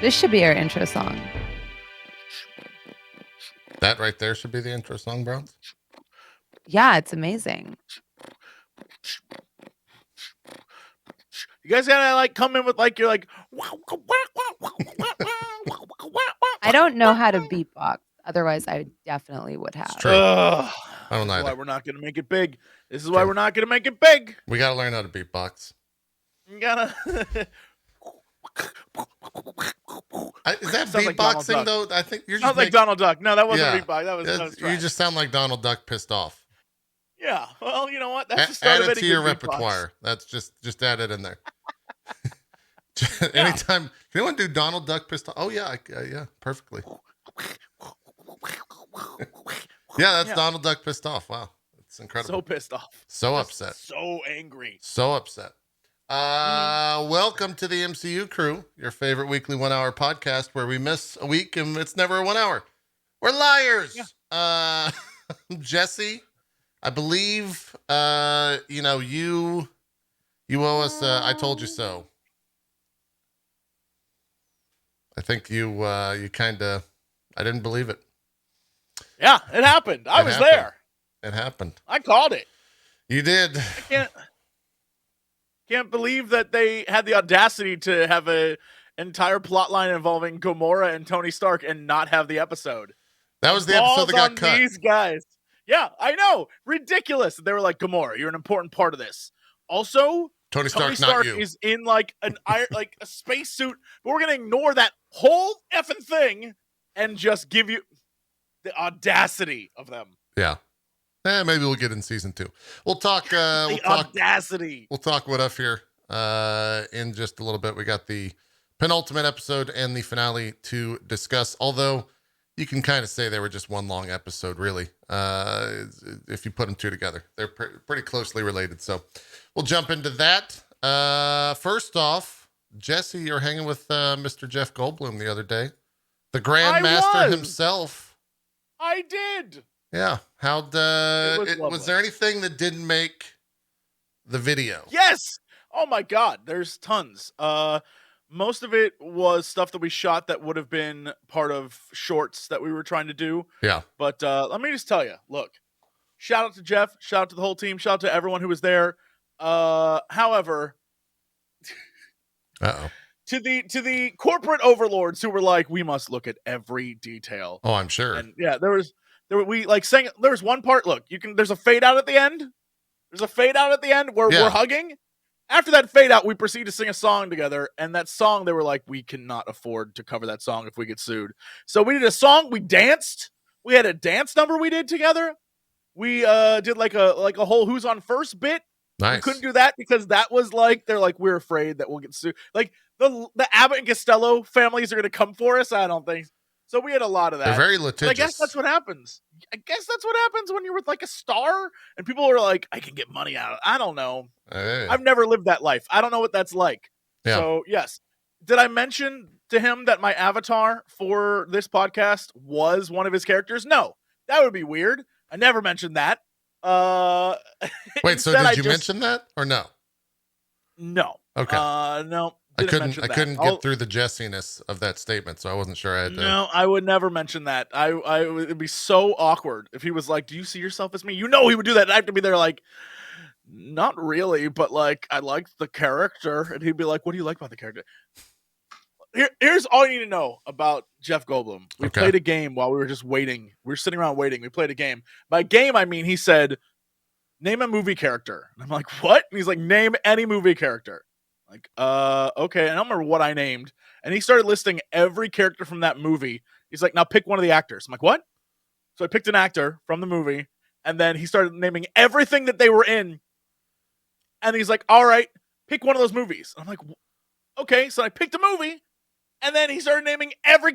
This should be our intro song. That right there should be the intro song, Bronze. Yeah, it's amazing. You guys gotta like come in with like you're like. I don't know how to beatbox. Otherwise, I definitely would have. It's true. I don't know. This is why we're not gonna make it big. This is why we're not gonna make it big. We gotta learn how to beatbox. You gotta. Is that beatboxing like though? I think you're just sounds like Donald Duck. No, that wasn't beatbox. That was you just sound like Donald Duck pissed off. Yeah. Well, you know what? That's just add it to your repertoire. That's just add it in there. Anytime. Can anyone do Donald Duck pissed off? Oh yeah, yeah, perfectly. Yeah, that's Donald Duck pissed off. Wow, it's incredible. So pissed off. So upset. So angry. So upset. Welcome to the MCU Crew, your favorite weekly 1 hour podcast where we miss a week and it's never a 1 hour. We're liars. Yeah. Jesse, I believe, you owe us, I told you so. I think you kind of, I didn't believe it. Yeah, it happened. I was there. It happened. I called it. You did. I can't believe that they had the audacity to have an entire plot line involving Gamora and Tony Stark and not have the episode. That was the episode that got cut. These guys. Yeah, I know. Ridiculous. They were like, Gamora, you're an important part of this. Also, Tony Stark not you. Is in like a spacesuit, but we're gonna ignore that whole effing thing and just give you the audacity of them. Yeah. Maybe we'll get in season 2. We'll talk. Audacity. We'll talk what up here in just a little bit. We got the penultimate episode and the finale to discuss. Although you can kind of say they were just one long episode, really. If you put them two together, they're pretty closely related. So we'll jump into that. First off, Jesse, you're hanging with Mr. Jeff Goldblum the other day, the Grandmaster himself. I did. Yeah. Was there anything that didn't make the video? Yes. Oh my God. There's tons. Most of it was stuff that we shot that would have been part of shorts that we were trying to do. Yeah. But let me just tell you, look, shout out to Jeff, shout out to the whole team, shout out to everyone who was there. However, to the corporate overlords who were like, we must look at every detail. Oh, I'm sure. And yeah, there was one part. Look, there's a fade out at the end. There's a fade out at the end where we're hugging. After that fade out, we proceed to sing a song together. And that song, they were like, we cannot afford to cover that song if we get sued. So we did a song. We danced. We had a dance number we did together. We did like a whole Who's on First bit. Nice. We couldn't do that because that was like, they're like, we're afraid that we'll get sued. Like the Abbott and Costello families are going to come for us. I don't think so. We had a lot of that. They're very litigious. But I guess that's what happens. I guess that's what happens when you're with like a star and people are like, I can get money out of it. I don't know. Hey. I've never lived that life. I don't know what that's like. Yeah. So yes. Did I mention to him that my avatar for this podcast was one of his characters? No, that would be weird. I never mentioned that. Wait, so did you mention that or no? No. Okay. No. I couldn't get through the Jessiness of that statement, so I wasn't sure I had to. No, I would never mention that. It'd be so awkward if he was like, "Do you see yourself as me?" You know, he would do that. And I have to be there, like, not really, but like, I like the character, and he'd be like, "What do you like about the character?" Here's all you need to know about Jeff Goldblum. We played a game while we were just waiting. We were sitting around waiting. We played a game. By game, I mean he said, "Name a movie character." And I'm like, "What?" And he's like, "Name any movie character." Like, okay. And I don't remember what I named. And he started listing every character from that movie. He's like, now pick one of the actors. I'm like, what? So I picked an actor from the movie. And then he started naming everything that they were in. And he's like, all right, pick one of those movies. I'm like, okay. So I picked a movie. And then he started naming every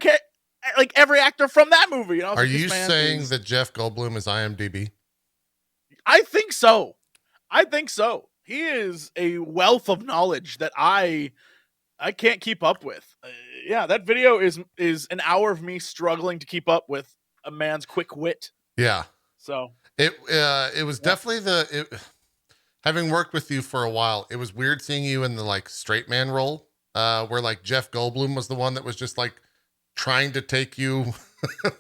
actor from that movie. And I was Are you saying that Jeff Goldblum is IMDb? I think so. He is a wealth of knowledge that I can't keep up with. Yeah, that video is an hour of me struggling to keep up with a man's quick wit. Yeah. So it was definitely having worked with you for a while, it was weird seeing you in the like straight man role, where like Jeff Goldblum was the one that was just like trying to take you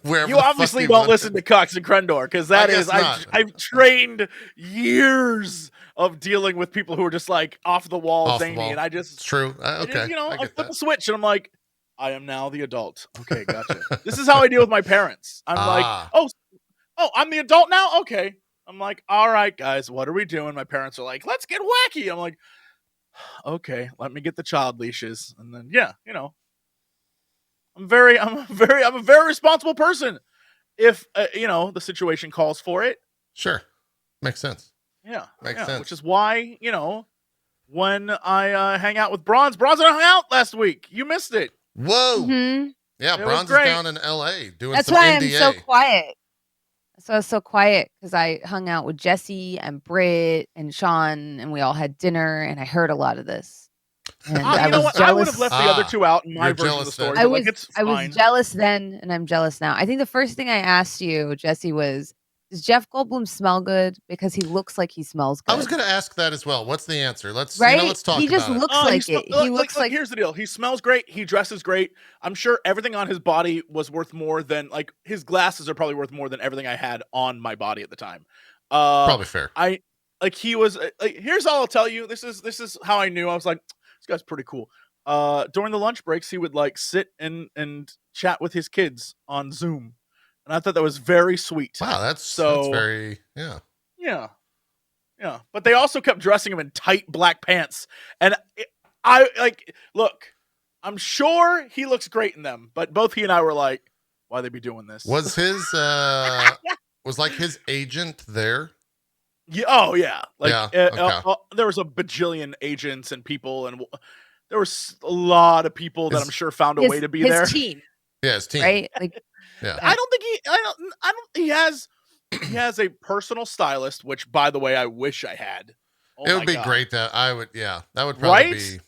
wherever. You obviously don't listen to Cox and Crendor, because I've trained years of dealing with people who are just like off the wall zany, and it's true. Okay, I flip a switch and I'm like, I am now the adult. Okay, gotcha. This is how I deal with my parents. I'm like, oh, I'm the adult now. Okay. I'm like, all right, guys, what are we doing? My parents are like, let's get wacky. I'm like, okay, let me get the child leashes, and then I'm a very responsible person. If the situation calls for it. Sure, makes sense. Yeah, makes sense. Which is why when I hang out with Bronze hung out last week. You missed it. Whoa. Mm-hmm. Yeah, Bronze is down in LA doing That's some why NDA. I'm so quiet. So I was so quiet because I hung out with Jesse and Britt and Sean, and we all had dinner, and I heard a lot of this. And I was jealous. I would have left the other two out in my version of the story. I was jealous then, and I'm jealous now. I think the first thing I asked you, Jesse, was, does Jeff Goldblum smell good? Because he looks like he smells good. I was going to ask that as well. What's the answer? Let's talk he just about looks it. like it. He looks like. Here's the deal. He smells great. He dresses great. I'm sure everything on his body was worth more than, like, his glasses are probably worth more than everything I had on my body at the time. Probably fair. He was like, here's all I'll tell you. This is how I knew. I was like, this guy's pretty cool. During the lunch breaks, he would like sit and chat with his kids on Zoom. And I thought that was very sweet. Wow, that's very, Yeah. But they also kept dressing him in tight black pants. And look, I'm sure he looks great in them, but both he and I were like, why they be doing this? Was his, was like his agent there? Yeah. Oh yeah. Okay. There was a bajillion agents and people, and there was a lot of people that I'm sure found a way to be there. His team. Yeah, his team. Right? Like, yeah. I don't think he has a personal stylist, which, by the way, I wish I had. It would be great that that would probably be.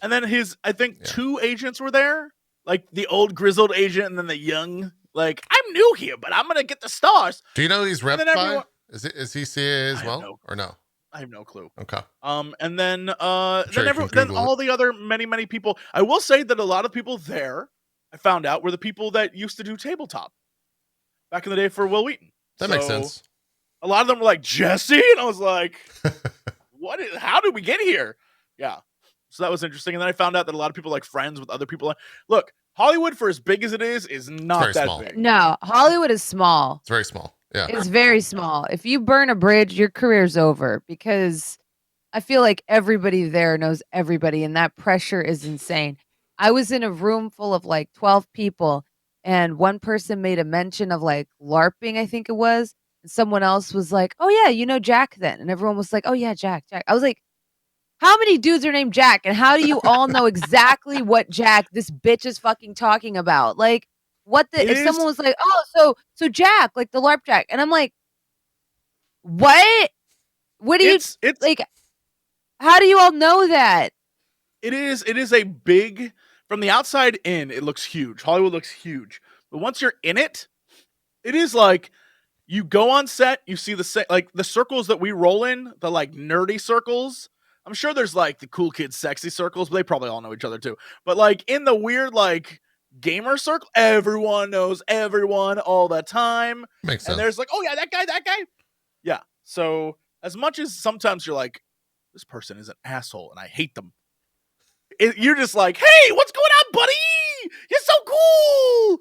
And then I think two agents were there, like the old grizzled agent and then the young, like, I'm new here, but I'm going to get the stars. Do you know who he's repped by? Is he CA as well or no? I have no clue. Okay. And then all the other many people. I will say that a lot of people there, I found out, were the people that used to do tabletop back in the day for Will Wheaton. That makes sense. A lot of them were like, Jesse, and I was like, how did we get here? Yeah. So that was interesting. And then I found out that a lot of people like friends with other people. Look, Hollywood, for as big as it is not that big. No, Hollywood is small. It's very small. Yeah. It's very small. If you burn a bridge, your career's over, because I feel like everybody there knows everybody, and that pressure is insane. I was in a room full of like 12 people, and one person made a mention of like LARPing, I think it was. And someone else was like, oh yeah, you know Jack then. And everyone was like, oh yeah, Jack. I was like, how many dudes are named Jack? And how do you all know exactly what Jack this bitch is fucking talking about? Like, if someone was like, oh, so Jack, like the LARP Jack. And I'm like, what? What do you, like, how do you all know that? It is a big, from the outside in, it looks huge. Hollywood looks huge. But once you're in it, it is like, you go on set, you see like the circles that we roll in, the like nerdy circles. I'm sure there's like the cool kids, sexy circles, but they probably all know each other too. But like in the weird, like, gamer circle, everyone knows everyone all the time. Makes sense. And there's like, oh yeah, that guy. Yeah. So as much as sometimes you're like, this person is an asshole and I hate them, you're just like, hey, what's going on, buddy? You're so cool.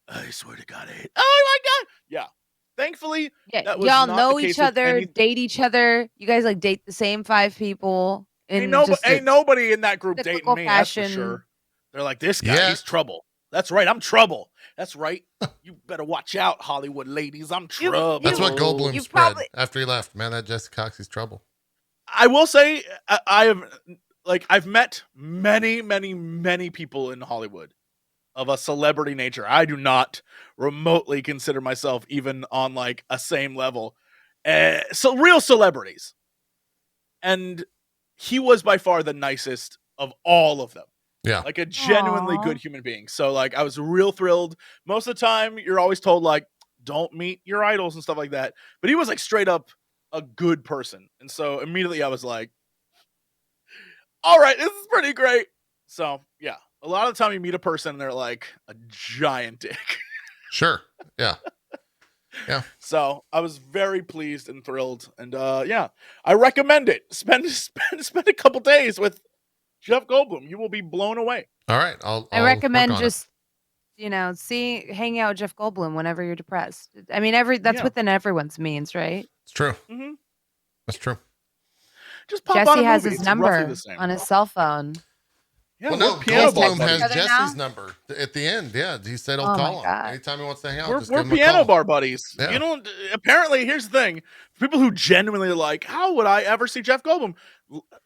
I swear to God, I hate. Oh my God. Yeah. Thankfully, y'all know each other, date each other. You guys like date the same 5 people. Ain't nobody in that group dating me. That's for sure. They're like, this guy, he's trouble. That's right, I'm trouble. That's right. You better watch out, Hollywood ladies. I'm trouble. That's what Goldblum spread after he left. Man, that Jesse Cox is trouble. I will say, I've met many people in Hollywood of a celebrity nature. I do not remotely consider myself even on like a same level. So real celebrities. And he was by far the nicest of all of them. Yeah. Like a genuinely Aw. good human being. So like I was real thrilled. Most of the time you're always told like don't meet your idols and stuff like that. But he was like straight up a good person. And so immediately I was like, all right, this is pretty great. So yeah, a lot of the time you meet a person and they're like a giant dick. Sure. Yeah. Yeah. So I was very pleased and thrilled. And yeah, I recommend it. Spend a couple days with Jeff Goldblum. You will be blown away. All right. I'll I recommend work on it. just, hanging out with Jeff Goldblum whenever you're depressed. I mean, that's Yeah. within everyone's means, right? It's true. Mm-hmm. That's true. Just pop on Jesse a has movie. his It's roughly number the same. on his cell phone. Yeah, Well, we're no, piano bar Goldblum buddies. has Together Jesse's now? number at the end. Yeah. He said, I'll Oh my call him God. anytime he wants to hang out. We're Just give him a piano call. bar buddies. Yeah. You know, apparently, here's the thing: people who genuinely are like, "How would I ever see Jeff Goldblum?"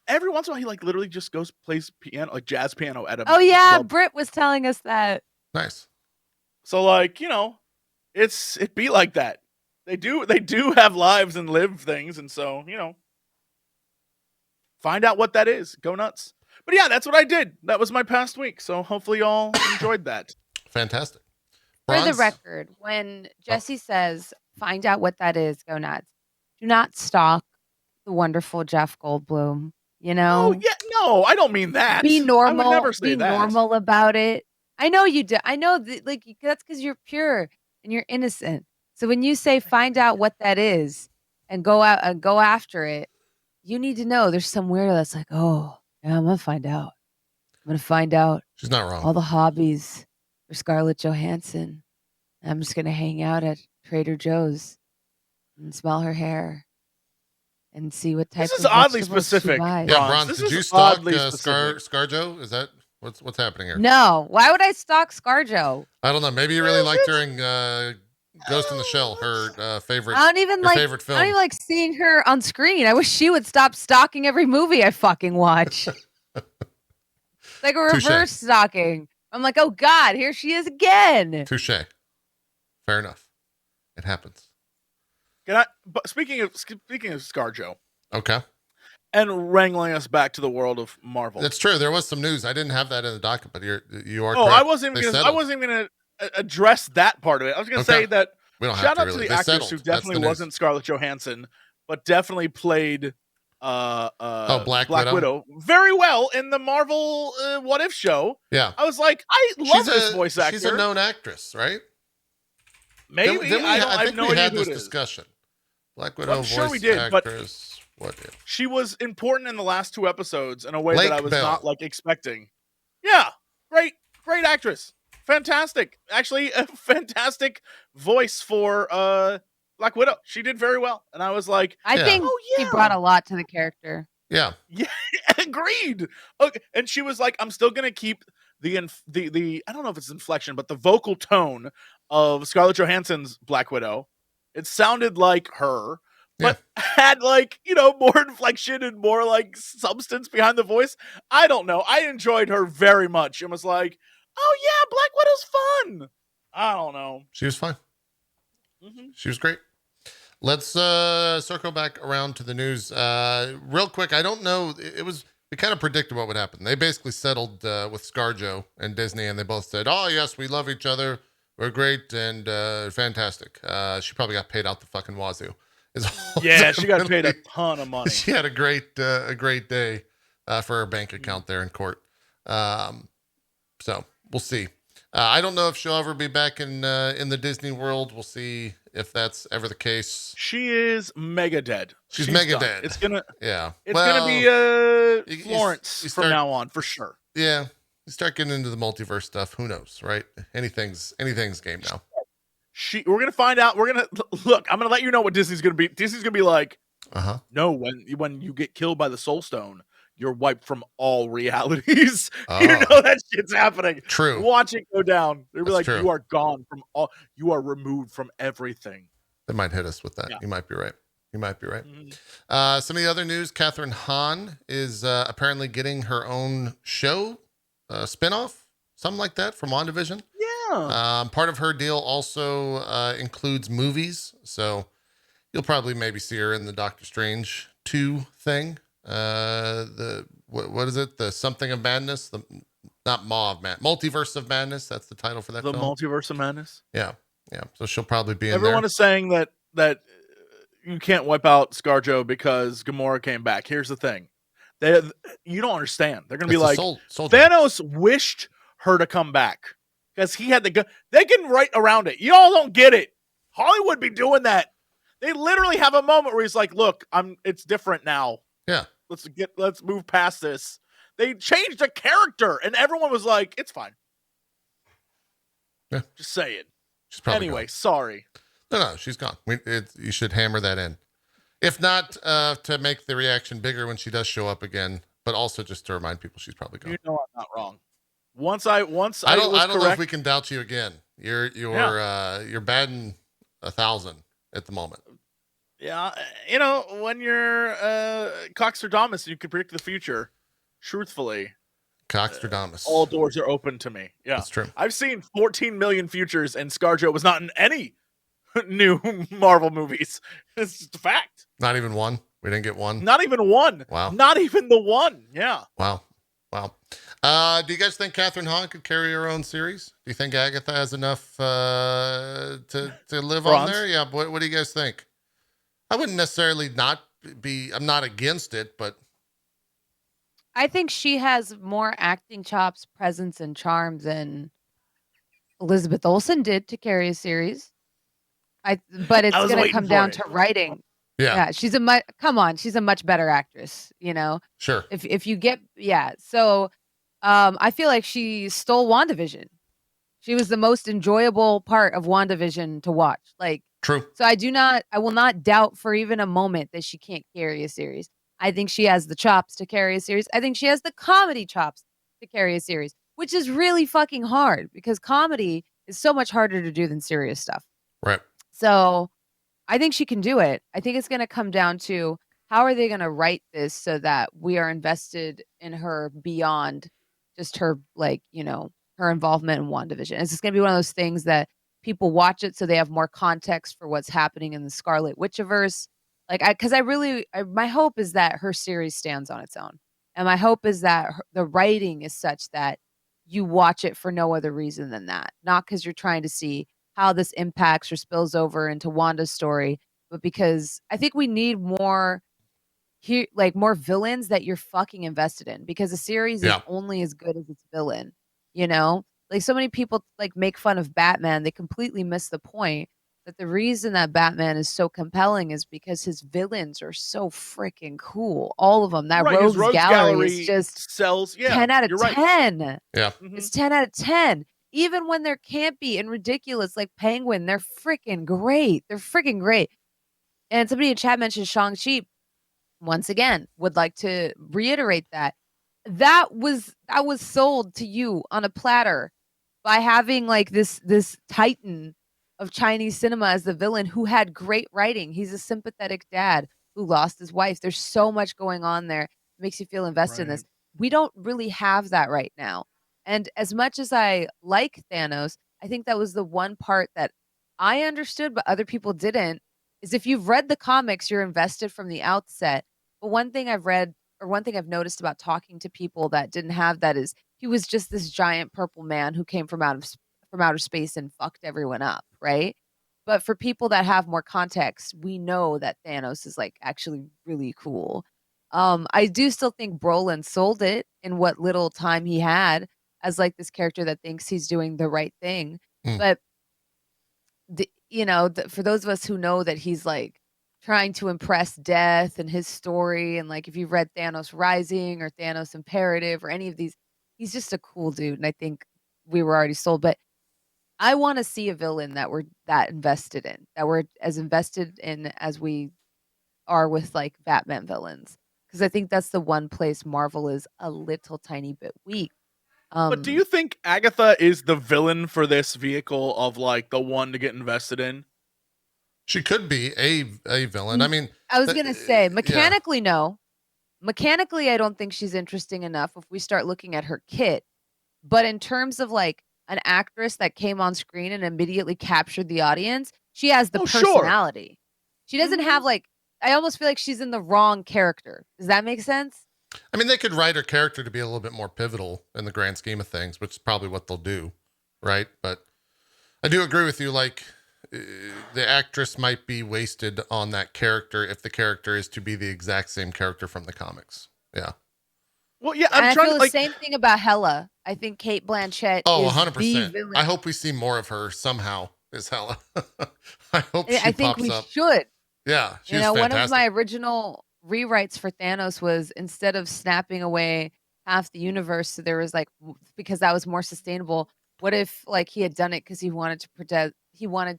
Every once in a while, he like literally just goes plays piano, like jazz piano at a Oh yeah, club. Britt was telling us that. Nice. So like it be like that. They do have lives and live things, and so find out what that is. Go nuts. But yeah, that's what I did. That was my past week. So hopefully y'all enjoyed that. Fantastic. For the Bronze? record, when Jesse says, find out what that is, go nuts. Do not stalk the wonderful Jeff Goldblum. Oh yeah, no, I don't mean that. Be I would normal. never say Be that. normal about it. I know you do. I know that, that's because you're pure and you're innocent. So when you say find out what that is and go out and go after it, you need to know there's somewhere that's like, oh, yeah, I'm gonna find out. I'm gonna find out She's not wrong. all the hobbies for Scarlett Johansson. I'm just gonna hang out at Trader Joe's and smell her hair and see what type This is of oddly vegetables she specific. buys. Yeah, Bronze, Bronze, this did is you stalk oddly specific. ScarJo? Is that what's happening here? No, why would I stalk ScarJo? I don't know. Maybe you really liked her in Ghost in the Shell, her favorite. I don't even your like. favorite film. I don't even like seeing her on screen. I wish she would stop stalking every movie I fucking watch. Like a Touche. reverse stalking. I'm like, oh God, here she is again. Touche. Fair enough. It happens. But speaking of ScarJo Okay. and wrangling us back to the world of Marvel. That's true. There was some news. I didn't have that in the docket, but you are Oh, correct. I wasn't even gonna address that part of it. I was gonna say that We don't have shout to out really. to the They actress settled. who That's the definitely news. wasn't Scarlett Johansson, but definitely played Black Widow very well in the Marvel What If show. Yeah. I was like, I love this voice actor. She's a known actress, right? Maybe Didn't we I think have no we idea had who this it is. discussion. Black Widow I'm sure we voice did, but actress. What if? she was important in the last 2 episodes in a way Lake that I was Bell. not like expecting. Yeah, great actress, fantastic. Actually, a fantastic voice for Black Widow. She did very well, and I was like, I think she brought a lot to the character. Yeah. Yeah, agreed. Okay, and she was like, I'm still gonna keep the I don't know if it's inflection, but the vocal tone of Scarlett Johansson's Black Widow. It sounded like her, but had like, more inflection and more like substance behind the voice. I don't know. I enjoyed her very much and was like, oh yeah, Black Widow's fun. I don't know. She was fine. Mm-hmm. She was great. Let's circle back around to the news real quick. I don't know. We kind of predicted what would happen. They basically settled with ScarJo and Disney, and they both said, oh, yes, we love each other. We're great and fantastic. She probably got paid out the fucking wazoo. Yeah, she got paid a ton of money. She had a great day for her bank account there in court. So we'll see. I don't know if she'll ever be back in the Disney world. We'll see if that's ever the case. She is mega dead. She's mega done. dead. It's gonna be you Florence from now on for sure. Yeah, you start getting into the multiverse stuff. Who knows, right? Anything's game now. We're gonna find out. We're gonna look. I'm gonna let you know what Disney's gonna be. Disney's gonna be like, no, when you get killed by the Soul Stone, you're wiped from all realities. You know that shit's happening. True. Watch it go down. They'll be like, true. you are gone from all. You are removed from everything. They might hit us with that. Yeah. You might be right. Mm-hmm. Some of the other news: Kathryn Hahn is apparently getting her own show, spinoff, something like that from WandaVision. Yeah. Part of her deal also includes movies. So You'll probably maybe see her in the Doctor Strange 2 thing. What is it? The Something of Madness? Not Maw of Madness. Multiverse of Madness. That's the title for that The film. Multiverse of Madness. Yeah. So she'll probably be in Everyone there. is saying that you can't wipe out ScarJo because Gamora came back. Here's the thing. You don't understand. They're going to be like, Thanos wished her to come back because he had the gun. They can write around it. Y'all don't get it. Hollywood be doing that. They literally have a moment where he's like, look, it's different now. Yeah. Let's move past this. They changed the character and everyone was like, it's fine. Yeah. Just say it. Anyway, gone. Sorry. No, she's gone. You should hammer that in. If not, to make the reaction bigger when she does show up again, but also just to remind people she's probably gone. You know I'm not wrong. I don't know if we can doubt you again. You're batting 1,000 at the moment. Yeah, when you're Coxtradamus, you can predict the future. Truthfully, Coxtradamus. All doors are open to me. Yeah, that's true. I've seen 14 million futures, and ScarJo was not in any new Marvel movies. It's just a fact. Not even one. We didn't get one. Not even one. Wow. Not even the one. Yeah. Wow. Do you guys think Kathryn Hahn could carry her own series? Do you think Agatha has enough to live on there? Yeah. What do you guys think? I wouldn't necessarily I'm not against it, but I think she has more acting chops, presence, and charm than Elizabeth Olsen did to carry a series. But it's going to come down to writing. Yeah. She's a much better actress, Sure. If you get, So, I feel like she stole WandaVision. She was the most enjoyable part of WandaVision to watch. True. So I will not doubt for even a moment that she can't carry a series. I think she has the chops to carry a series. I think she has the comedy chops to carry a series, which is really fucking hard because comedy is so much harder to do than serious stuff. Right. So I think she can do it. I think it's going to come down to how are they going to write this so that we are invested in her beyond just her, her involvement in WandaVision. Is this going to be one of those things that people watch it so they have more context for what's happening in the Scarlet Witchiverse? My hope is that her series stands on its own. And my hope is that the writing is such that you watch it for no other reason than that. Not because you're trying to see how this impacts or spills over into Wanda's story, but because I think we need more more villains that you're fucking invested in, because a series is only as good as its villain, so many people make fun of Batman. They completely miss the point that the reason that Batman is so compelling is because his villains are so freaking cool. All of them. That Rogues Gallery is just sells 10 out of 10. Yeah. It's 10 out of 10. Even when they're campy and ridiculous like Penguin, they're freaking great. And somebody in chat mentioned Shang-Chi. Once again, would like to reiterate that was sold to you on a platter by having this titan of Chinese cinema as the villain who had great writing. He's a sympathetic dad who lost his wife. There's so much going on there. It makes you feel invested in this. We don't really have that right now. And as much as I like Thanos, I think that was the one part that I understood, but other people didn't, is if you've read the comics, you're invested from the outset. But one thing I've read, or one thing I've noticed about talking to people that didn't have that, is he was just this giant purple man who came from outer space and fucked everyone up, right? But for people that have more context, we know that Thanos is actually really cool. I do still think Brolin sold it in what little time he had as this character that thinks he's doing the right thing. But for those of us who know that he's trying to impress death and his story, and if you've read Thanos Rising or Thanos Imperative or any of these, he's just a cool dude, and I think we were already sold. But I want to see a villain that we're that invested in, that we're as invested in as we are with Batman villains, because I think that's the one place Marvel is a little tiny bit weak. But do you think Agatha is the villain for this vehicle of the one to get invested in? She could be a villain. I mean, I was gonna say mechanically, no. Mechanically, I don't think she's interesting enough if we start looking at her kit. But in terms of an actress that came on screen and immediately captured the audience, she has the personality. She doesn't have like. I almost feel like she's in the wrong character. Does that make sense? I mean, they could write her character to be a little bit more pivotal in the grand scheme of things, which is probably what they'll do, right? But I do agree with you. Like, the actress might be wasted on that character if the character is to be the exact same character from the comics. Yeah. Well, yeah, And I'm I trying feel to the like. same thing about Hela. I think Kate Blanchett Oh, is the 100%. villain. I hope we see more of her somehow, is Hela. I hope she I think pops we up. should. Yeah, she You was know, fantastic. one of my original rewrites for Thanos was instead of snapping away half the universe, so there was like because that was more sustainable. What if like he had done it because he wanted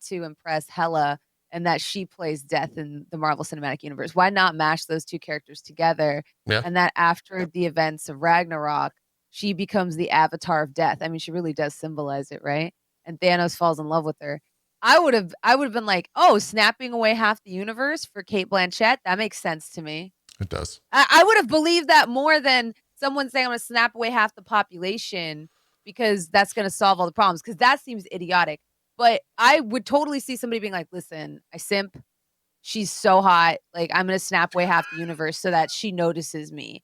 to impress Hela and that she plays Death in the Marvel Cinematic Universe? Why not mash those two characters together? Yeah. And that after the events of Ragnarok, she becomes the avatar of Death. I mean, she really does symbolize it, right? And Thanos falls in love with her. I would have been like, oh, snapping away half the universe for Kate Blanchett. That makes sense to me. It does. I would have believed that more than someone saying I'm going to snap away half the population because that's going to solve all the problems. Because that seems idiotic. But I would totally see somebody being like, listen, I simp. She's so hot. Like, I'm going to snap away half the universe so that she notices me.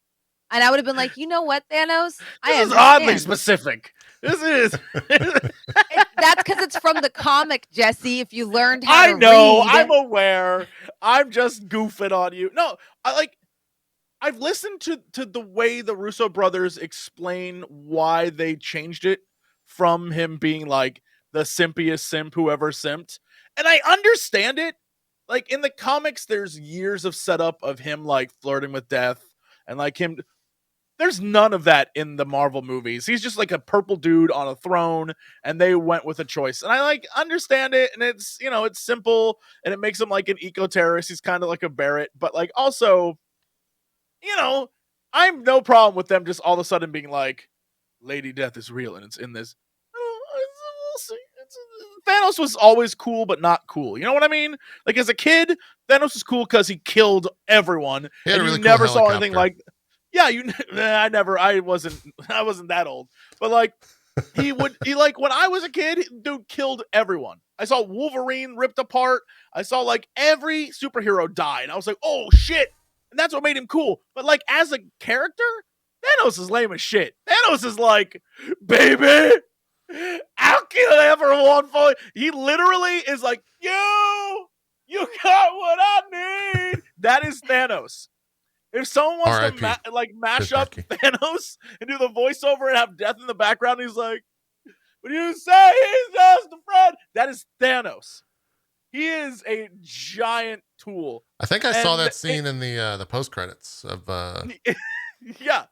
And I would have been like, you know what, Thanos? This is oddly specific. This is. That's because it's from the comic, Jesse. If you learned how to know. read. I'm aware. I'm just goofing on you. No, I've listened to the way the Russo brothers explain why they changed it from him being like the simpiest simp who ever simped. And I understand it. Like in the comics, there's years of setup of him like flirting with Death and like him. There's none of that in the Marvel movies. He's just like a purple dude on a throne, and they went with a choice. And I like understand it, and it's, you know, it's simple, and it makes him like an eco-terrorist. He's kind of like a Barrett, but like also, you know, I'm no problem with them just all of a sudden being like, Lady Death is real, and it's in this. We'll see. Thanos was always cool, but not cool. You know what I mean? Like as a kid, Thanos was cool because he killed everyone, and really you cool never saw anything helicopter. like. Yeah, I wasn't that old. But like he like when I was a kid, dude killed everyone. I saw Wolverine ripped apart. I saw like every superhero die. And I was like, oh shit. And that's what made him cool. But like as a character, Thanos is lame as shit. Thanos is like, baby, I'll kill everyone for you. He literally is like, you got what I need. That is Thanos. If someone wants to mash up Thanos and do the voiceover and have Death in the background, he's like, "When you say he's just a friend," that is Thanos. He is a giant tool. I think I saw that scene in the post credits of. Yeah.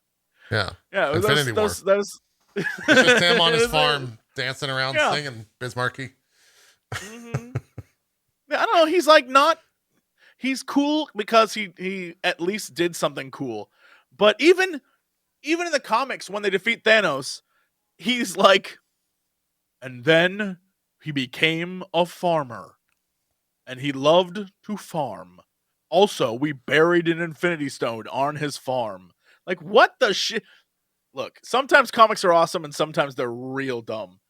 Infinity War. Those it's just him on his farm dancing around, singing Bismarcky. Mm-hmm. I don't know. He's like not. He's cool because he at least did something cool. But even in the comics, when they defeat Thanos, he's like, and then he became a farmer. And he loved to farm. Also, we buried an Infinity Stone on his farm. Like, what the shit? Look, sometimes comics are awesome and sometimes they're real dumb.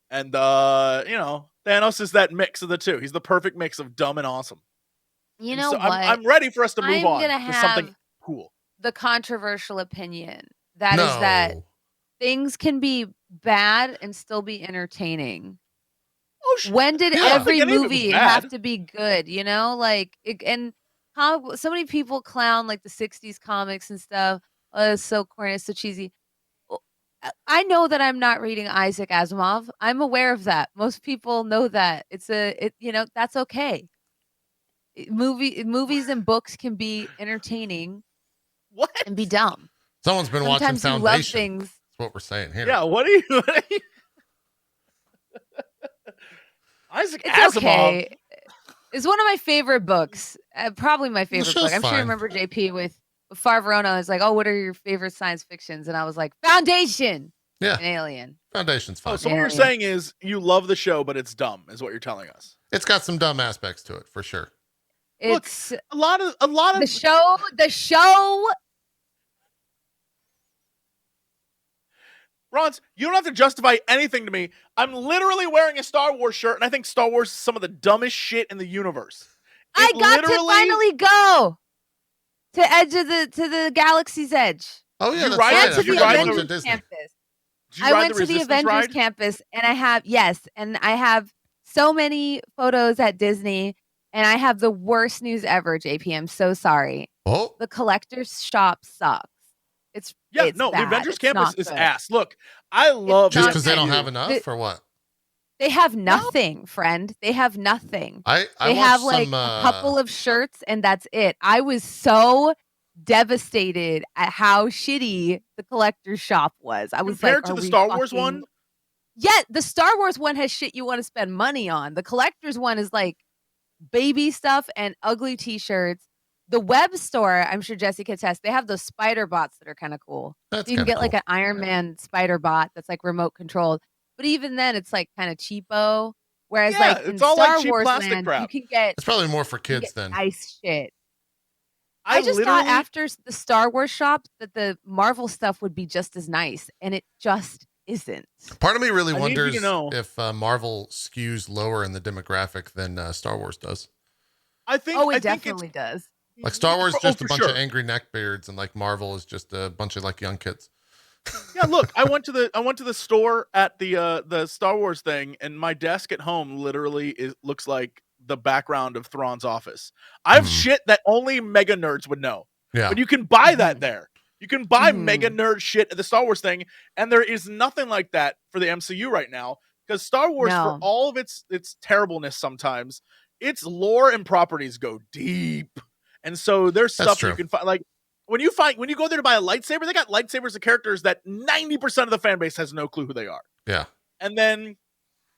And, you know, Thanos is that mix of the two. He's the perfect mix of dumb and awesome. You know so what? I'm ready for us to move on to something cool. The controversial opinion is that things can be bad and still be entertaining. Oh, when did every movie have to be good? You know, like so many people clown like the '60s comics and stuff. Oh, it's so corny, it's so cheesy. I know that I'm not reading Isaac Asimov. I'm aware of that. Most people know that. You know, that's okay. Movies and books can be entertaining. What? And be dumb. Someone's been watching Foundation. You love things. That's what we're saying here. Yeah, what are you Isaac Asimov. Okay. It's one of my favorite books. Probably my favorite book. I'm sure you remember JP with Farverona. It's like, oh, what are your favorite science fictions? And I was like, Foundation. Yeah. An Alien. Foundation's fine. Oh, so what you're saying is you love the show, but it's dumb, is what you're telling us. It's got some dumb aspects to it, for sure. It's a lot of the show. Rons, you don't have to justify anything to me. I'm literally wearing a Star Wars shirt, and I think Star Wars is some of the dumbest shit in the universe. I got to finally go to edge of the galaxy's edge. Oh yeah, You that's ride right. it? I To Did you the forgot ride you went the- to Avengers Disney. campus. Did you I ride went the to the Resistance Avengers ride? campus, and I have so many photos at Disney, and I have the worst news ever, JP. I'm so sorry. Oh, The collector's shop sucks. It's Yeah, it's no, the bad. Avengers It's campus not is good. ass. Look, I love just not because they don't MCU. have enough, or what? They have nothing, friend. They have nothing. I They watched have like some. a couple of shirts, and that's it. I was so devastated at how shitty the collector's shop was. I was like, Compared to are the we Star Wars fucking- one, Yeah, the Star Wars one has shit you want to spend money on. The collector's one is like baby stuff and ugly t-shirts. The web store, I'm sure Jesse can attest, they have those spider bots that are kind of cool. That's You can kinda get like cool. an Iron Man spider bot that's like remote controlled. But even then it's like kind of cheapo. Whereas Yeah, like it's in all, like, Star cheap Wars plastic land, crap. you can get It's probably more for kids then. nice shit. I I just literally thought after the Star Wars shop that the Marvel stuff would be just as nice, and it just isn't. Part of me really I need you to wonders know- if Marvel skews lower in the demographic than Star Wars does. I think Oh, I it think definitely does. Like Star Wars, Oh, just a for bunch sure. of angry neckbeards, and like Marvel is just a bunch of like young kids. Yeah, look, I went to the store at the Star Wars thing, and my desk at home literally looks like the background of Thrawn's office. I have Mhm. shit that only mega nerds would know. Yeah, But you can buy that Mhm. there. You can buy Mhm. mega nerd shit at the Star Wars thing, and there is nothing like that for the MCU right now. Because Star Wars, for No. all of its terribleness sometimes, its lore and properties go deep. And so there's That's stuff you true. can find. Like when you go there to buy a lightsaber, they got lightsabers of characters that 90% of the fan base has no clue who they are. yeah. And then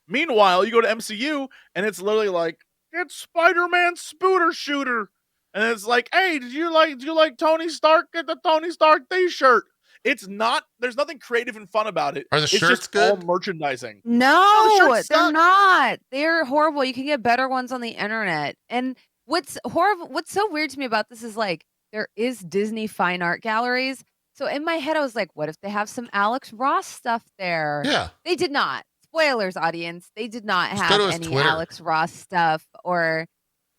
meanwhile, you go to MCU and it's literally like, it's Spider-Man Spooter Shooter. And it's like, hey, do you like Tony Stark? Get the Tony Stark t-shirt. It's not, there's nothing creative and fun about it. Are the It's shirts just all good? merchandising. No, shirts they're suck. not. They're horrible. You can get better ones on the internet. And what's horrible, what's so weird to me about this is like there is Disney fine art galleries. So in my head, I was like, what if they have some Alex Ross stuff there? Yeah. They did not. Spoilers, audience. They did not Just go have to his any Twitter. Alex Ross stuff or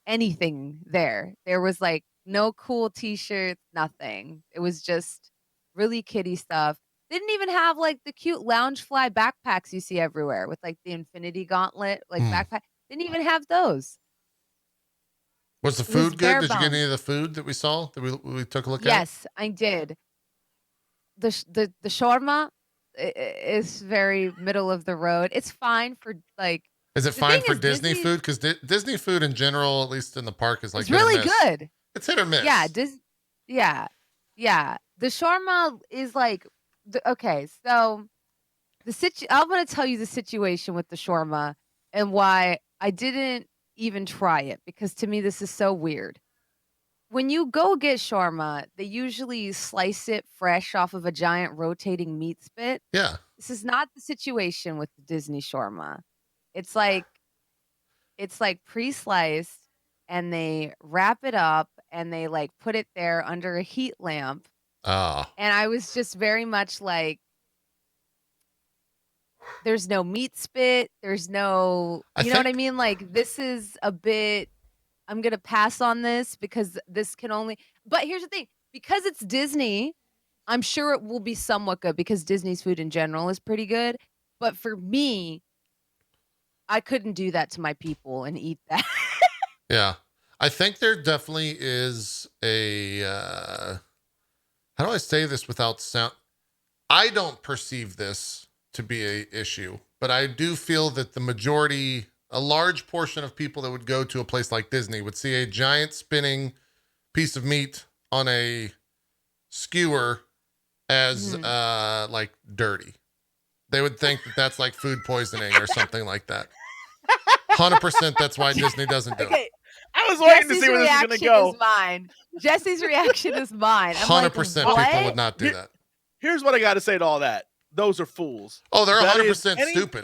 anything there. There was like no cool t-shirts, nothing. It was just really kiddie stuff. Didn't even have like the cute Loungefly backpacks you see everywhere with like the Infinity Gauntlet like backpack. Didn't even have those. Was the It was food good? bare Did you get bones. any of the food that we saw that we took a look at? Yes, I did. The shawarma is very middle of the road. It's fine for like Is it The fine thing for is, Disney Disney- food? Because Disney food in general, at least in the park, is like it's hit or really miss. good. It's hit or miss. Yeah, yeah. The shawarma is like okay. So I'm going to tell you the situation with the shawarma and why I didn't even try it because to me this is so weird. When you go get shawarma, they usually slice it fresh off of a giant rotating meat spit. Yeah. This is not the situation with the Disney shawarma. It's like pre-sliced and they wrap it up and they like put it there under a heat lamp. Oh. And I was just very much like, there's no meat spit. There's no, I you know what I think- mean? Like, this is a bit, I'm going to pass on this because this can only, but here's the thing, because it's Disney, I'm sure it will be somewhat good because Disney's food in general is pretty good. But for me, I couldn't do that to my people and eat that. Yeah. I think there definitely is a, how do I say this without sound? I don't perceive this to be a issue, but I do feel that a large portion of people that would go to a place like Disney would see a giant spinning piece of meat on a skewer as like dirty. They would think that that's like food poisoning or something like that. 100% that's why Disney doesn't do it. Okay, I was waiting to Jesse's see where this is going to reaction go. is mine. Jesse's reaction is mine. I'm like, 100% what? people would not do that. Here's what I got to say to all that. Those are fools. Oh, they're That 100% is any- stupid.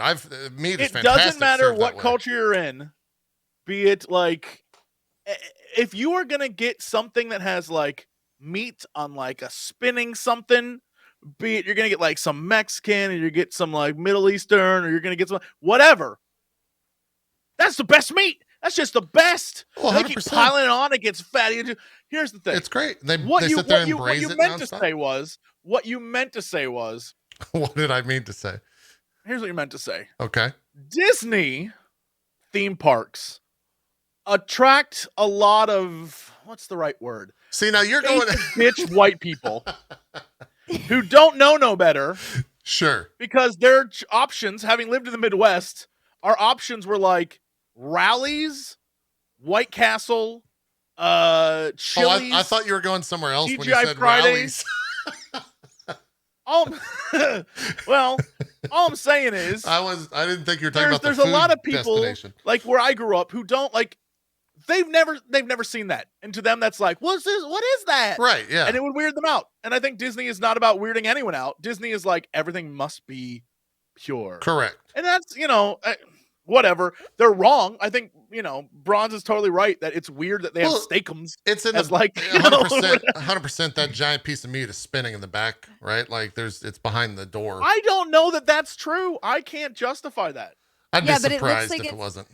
Meat is It fantastic. doesn't matter served that what way. culture you're in, be it like, if you are going to get something that has like meat on like a spinning something, be it you're going to get like some Mexican or you get some like Middle Eastern or you're going to get some whatever. That's the best meat. That's just the best. Well, They keep 100%. piling it on. It gets fatty. Here's the thing. It's great. They What you sit there what and you what braise you it meant to nonstop. say was what you meant to say was. What did I mean to say? Here's what you meant to say. Okay. Disney theme parks attract a lot of what's the right word? See, now you're going Bitch white people who don't know no better. Sure. Because their options, having lived in the Midwest, our options were like Rallies, White Castle, Chili's. I thought you were going somewhere else when you TGI said Fridays. rallies. Well, all I'm saying is I didn't think you were talking about the there's food a lot of people destination. like where I grew up who don't like they've never seen that. And to them that's like, what is that? Right, yeah. And it would weird them out. And I think Disney is not about weirding anyone out. Disney is like everything must be pure. Correct. And that's, whatever. They're wrong. I think, Bronze is totally right that it's weird that they have steakums. It's in as the like 100% that giant piece of meat is spinning in the back, right? Like it's behind the door. I don't know that that's true. I can't justify that. I'd be surprised if it wasn't.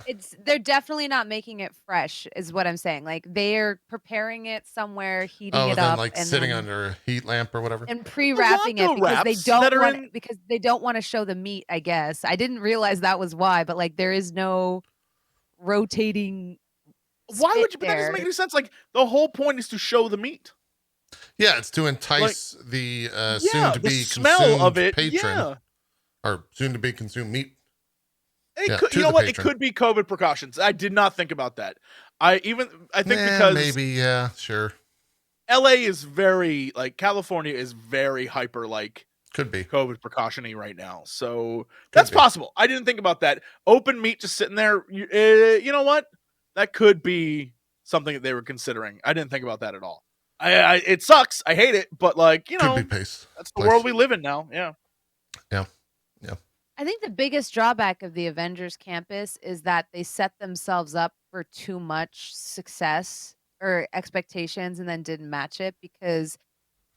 They're definitely not making it fresh, is what I'm saying. Like they're preparing it somewhere, heating it up, like and sitting under a heat lamp or whatever, and pre-wrapping it because they don't want to show the meat. I guess I didn't realize that was why, but like there is no rotating. Why would you? But that doesn't make any sense. Like the whole point is to show the meat. Yeah, it's to entice the soon-to-be smell of it, patron, or soon-to-be consumed meat. You know what? It could be COVID precautions. I did not think about that. I think because maybe, yeah, sure. LA is very like California is very hyper like could be COVID precaution-y right now. So that's possible. I didn't think about that. Open meat just sitting there. You know what? That could be something that they were considering. I didn't think about that at all. It sucks. I hate it, but like, could be pace. That's the world we live in now. Yeah. Yeah. I think the biggest drawback of the Avengers campus is that they set themselves up for too much success or expectations and then didn't match it, because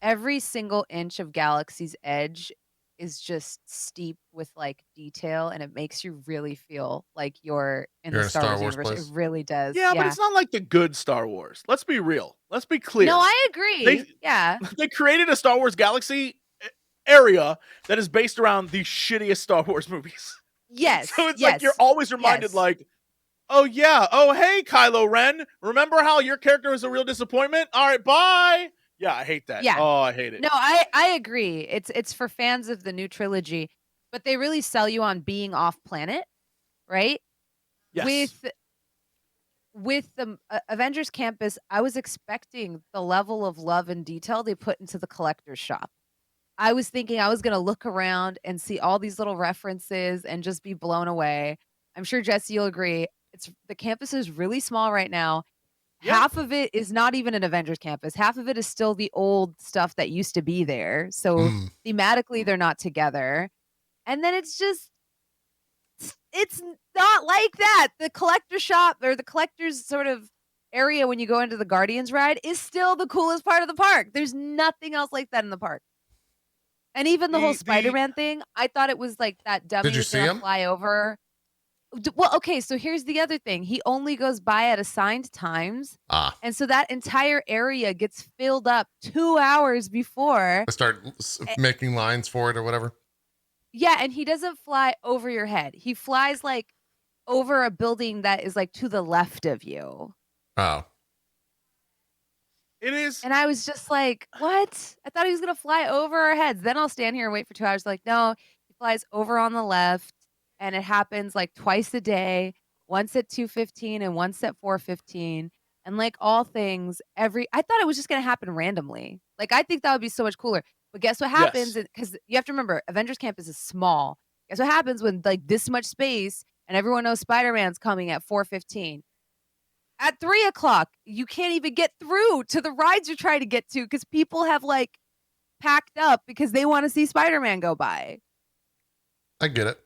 every single inch of Galaxy's Edge is just steep with like detail, and it makes you really feel like you're in the Star Wars universe. Place. It really does. Yeah, but it's not like the good Star Wars. Let's be real. Let's be clear. No, I agree. They created a Star Wars Galaxy area that is based around the shittiest Star Wars movies. Yes. So it's like you're always reminded like, oh yeah, oh hey Kylo Ren, remember how your character was a real disappointment? All right, bye. Yeah, I hate that. Yeah. Oh, I hate it. No, I agree. It's for fans of the new trilogy, but they really sell you on being off planet, right? Yes. With the Avengers campus, I was expecting the level of love and detail they put into the collector's shop. I was thinking I was going to look around and see all these little references and just be blown away. I'm sure Jesse, you'll agree. The campus is really small right now. Yep. Half of it is not even an Avengers campus. Half of it is still the old stuff that used to be there. So thematically, they're not together. And then it's not like that. The collector shop or the collector's sort of area when you go into the Guardians ride is still the coolest part of the park. There's nothing else like that in the park. And even the whole Spider-Man thing, I thought it was like that dummy was going to fly over. Well, okay, so here's the other thing. He only goes by at assigned times. And so that entire area gets filled up 2 hours before. They start making lines for it or whatever. Yeah, and he doesn't fly over your head. He flies like over a building that is like to the left of you. Oh. It is. And I was just like, what? I thought he was going to fly over our heads. Then I'll stand here and wait for 2 hours. Like, no, he flies over on the left. And it happens like twice a day, once at 2:15 and once at 4:15. And like all things, I thought it was just going to happen randomly. Like, I think that would be so much cooler. But guess what happens? Because you have to remember, Avengers Campus is small. Guess what happens when like this much space and everyone knows Spider-Man's coming at 4:15? At 3 o'clock, you can't even get through to the rides you're trying to get to because people have like packed up because they want to see Spider-Man go by. I get it.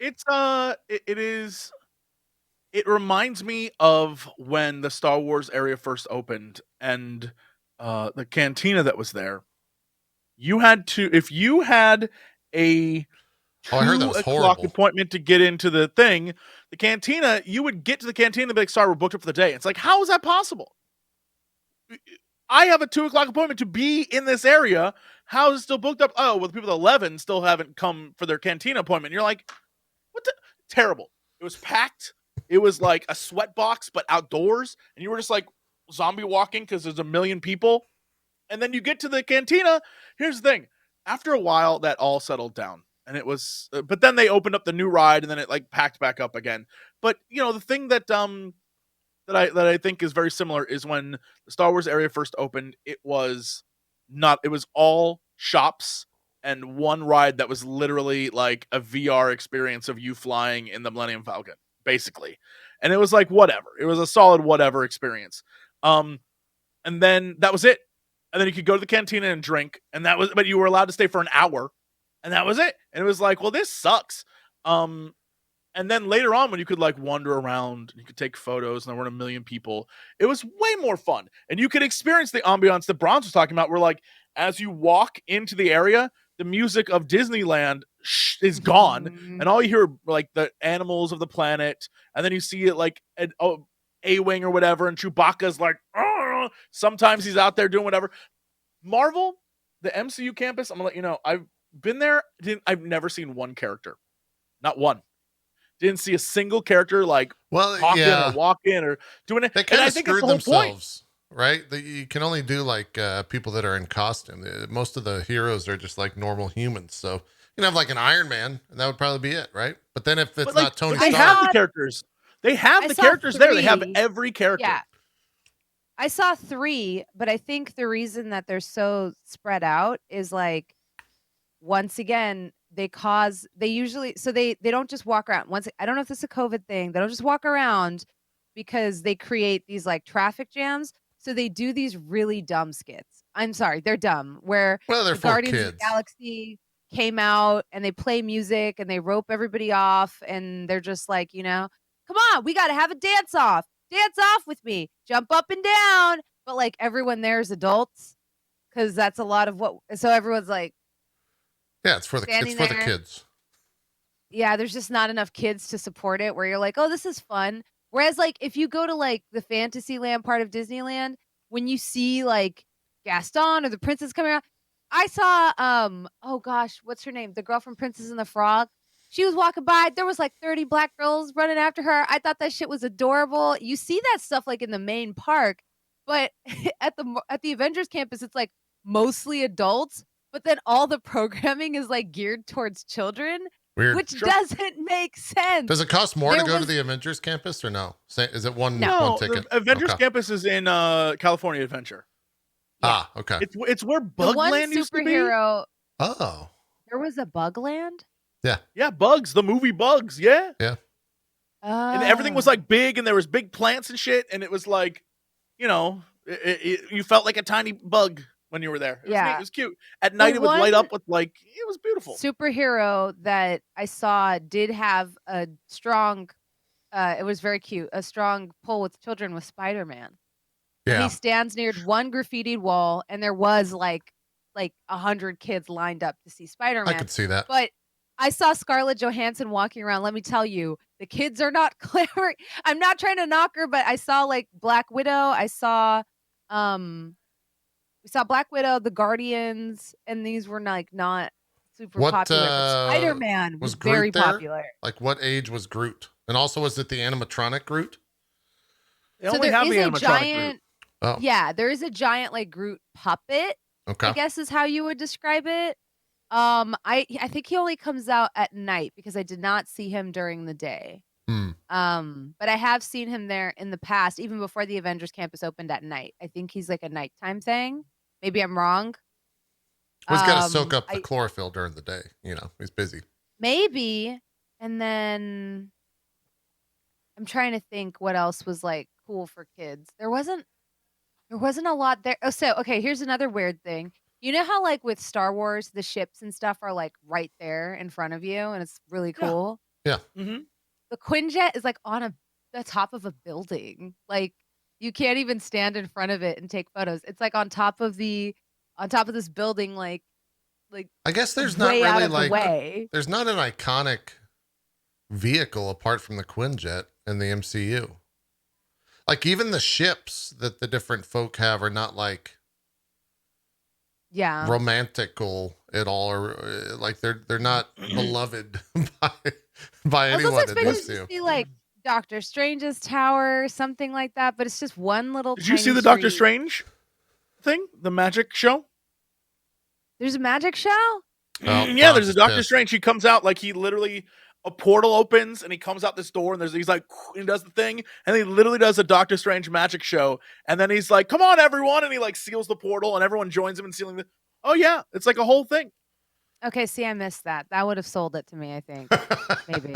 It reminds me of when the Star Wars area first opened and the cantina that was there. You had to, if you had a 2 o'clock appointment to get into the thing, The cantina, you would get to the cantina and be like, sorry, we're booked up for the day. It's like, how is that possible? I have a 2:00 appointment to be in this area. How is it still booked up? Oh, well, the people at 11 still haven't come for their cantina appointment. And you're like, what the? Terrible. It was packed. It was like a sweat box, but outdoors. And you were just like zombie walking because there's a million people. And then you get to the cantina. Here's the thing. After a while, that all settled down. And it was, but then they opened up the new ride and then it like packed back up again. But you know, the thing that I think is very similar is when the Star Wars area first opened, it was all shops and one ride that was literally like a VR experience of you flying in the Millennium Falcon, basically. And it was like whatever. It was a solid whatever experience. And then that was it. And then you could go to the cantina and drink, but you were allowed to stay for an hour, and that was it. And it was like, well, this sucks. And then later on, when you could like wander around, you could take photos, and there weren't a million people, it was way more fun. And you could experience the ambiance that Bronze was talking about, where like as you walk into the area, the music of Disneyland is gone, and all you hear are like the animals of the planet, and then you see it like A-Wing or whatever, and Chewbacca's like, oh! Sometimes he's out there doing whatever. Marvel, the MCU campus, I'm gonna let you know, I've been there. I've never seen one character, not one. Didn't see a single character like talking or walking or doing it. They kind of screwed themselves, right? You can only do like people that are in costume. Most of the heroes are just like normal humans. So you can have like an Iron Man, and that would probably be it, right? But then if it's not Tony Stark, they have the characters. They have the characters there. They have every character. Yeah. I saw 3, but I think the reason that they're so spread out is like, once again, they usually, so they don't just walk around. I don't know if this is a COVID thing. They don't just walk around because they create these like traffic jams. So they do these really dumb skits. I'm sorry, they're dumb. Where the Guardians of the Galaxy came out and they play music and they rope everybody off and they're just like, you know, come on, we got to have a dance off. Dance off with me, jump up and down. But like everyone there is adults because that's a lot of what. So everyone's like, yeah, it's for the kids. Yeah, there's just not enough kids to support it. Where you're like, oh, this is fun. Whereas like if you go to like the Fantasyland part of Disneyland, when you see like Gaston or the princess coming around, I saw oh gosh, what's her name? The girl from Princess and the Frog. She was walking by. There was like 30 black girls running after her. I thought that shit was adorable. You see that stuff like in the main park, but at the Avengers campus, it's like mostly adults. But then all the programming is like geared towards children, which doesn't make sense. Does it cost more to go to the Avengers campus or no? Is it one ticket? The Avengers campus is in California Adventure. Yeah. Okay. It's where Bugland used to be. Oh. There was a Bugland? Yeah. Yeah, Bugs, the movie Bugs, yeah. Yeah. And everything was like big and there was big plants and shit and it was like, you know, you felt like a tiny bug when you were there. It was neat. It was cute. At night it would light up with like, it was beautiful. Superhero that I saw did have a strong it was very cute, a strong pull with children with Spider-Man. Yeah. And he stands near one graffitied wall and there was like 100 kids lined up to see Spider-Man. I could see that. But I saw Scarlett Johansson walking around. Let me tell you, the kids are not clever. I'm not trying to knock her, but I saw like Black Widow. I saw, we saw Black Widow, the Guardians, and these were like not super popular. Spider-Man was very popular. Like what age was Groot? And also, was it the animatronic Groot? They only have the animatronic Groot. Oh. Yeah, there is a giant like Groot puppet. Okay. I guess is how you would describe it. I think he only comes out at night because I did not see him during the day. But I have seen him there in the past, even before the Avengers campus opened at night. I think he's like a nighttime thing. Maybe I'm wrong. He's got to soak up the chlorophyll during the day. You know, he's busy. Maybe. And then I'm trying to think what else was like cool for kids. There wasn't a lot there. Oh, so okay, here's another weird thing. You know how like with Star Wars, the ships and stuff are like right there in front of you, and it's really cool. Yeah. Mm-hmm. The Quinjet is like on the top of a building. Like you can't even stand in front of it and take photos. It's like on top of this building, like I guess there's not really like way. there's not an iconic vehicle apart from the Quinjet in the MCU. Like even the ships that the different folk have are not like romantical at all, or like they're not beloved by I was also anyone in the expecting to MCU. see like Doctor Strange's tower, something like that, but it's just one little. Did you see tiny the Doctor street. Strange thing? The magic show? There's a magic show? Oh, Yeah, there's a just Doctor pissed. Strange. He comes out like he literally a portal opens and he comes out this door and he's like he does the thing and he literally does a Doctor Strange magic show and then he's like, "Come on, everyone!" and he like seals the portal and everyone joins him in sealing the. Oh yeah, it's like a whole thing. Okay, see, I missed that. That would have sold it to me, I think. Maybe.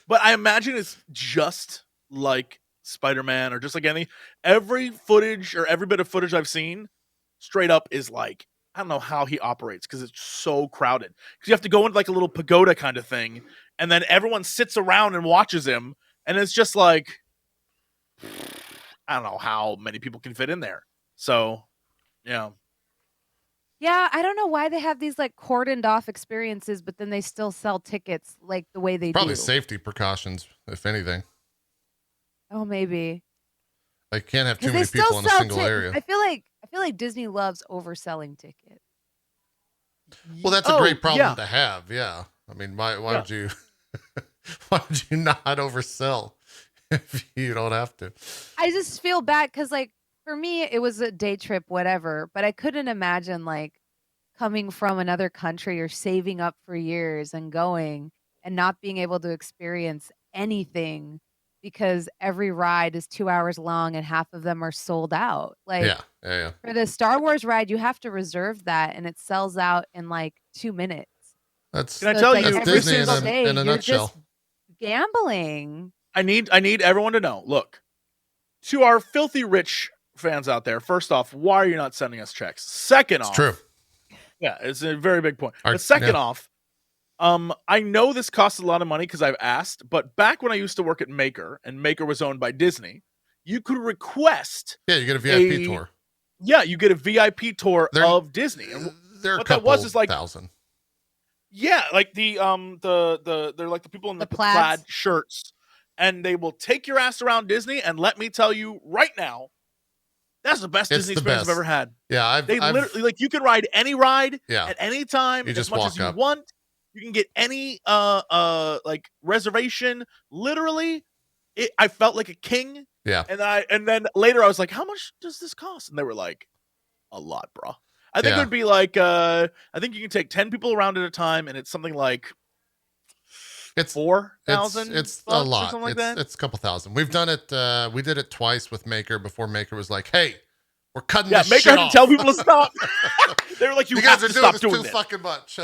But I imagine it's just like Spider-Man or just like every footage or every bit of footage I've seen straight up is like, I don't know how he operates because it's so crowded. Because you have to go into like a little pagoda kind of thing, and then everyone sits around and watches him, and it's just like, I don't know how many people can fit in there. So, yeah. Yeah, I don't know why they have these like cordoned off experiences, but then they still sell tickets like the way they Probably do. safety precautions, if anything. Oh, maybe. Like can't have too 'Cause many they still people in a sell single area. I feel like Disney loves overselling tickets. Well, that's a great problem to have. Yeah. I mean, why would you why would you not oversell if you don't have to? I just feel bad because, like, for me, it was a day trip, whatever, but I couldn't imagine, like, coming from another country or saving up for years and going and not being able to experience anything because every ride is 2 hours long and half of them are sold out. Like, Yeah. for the Star Wars ride, you have to reserve that, and it sells out in, like, 2 minutes. That's Can I tell you, every Disney single in day, a you're nutshell. just gambling. I need everyone to know. Look, to our filthy rich fans out there, first off, why are you not sending us checks? Second off, True. Yeah, it's a very big point. But second off, I know this costs a lot of money because I've asked, but back when I used to work at Maker and Maker was owned by Disney, you could request. Yeah, you get a VIP tour. Yeah, you get a VIP tour of Disney. And there are what a couple that was is like thousand. Yeah, like they're like the people in the plaid shirts, and they will take your ass around Disney. And let me tell you right now, that's the best Disney experience I've ever had. Yeah, I've literally like you can ride any ride Yeah. at any time You as just much walk as you up. want. You can get any like reservation. Literally, I felt like a king. Yeah. And then later I was like, how much does this cost? And they were like, a lot, bro. I think it Yeah. would be like I think you can take 10 people around at a time, and it's something like it's 4,000. It's a lot. Or something like that. It's a couple thousand. We've done it. We did it twice with Maker before Maker was like, "Hey, we're cutting this Maker shit had off." to tell people to stop. They were like, "You guys have are to doing stop this doing too this." fucking much.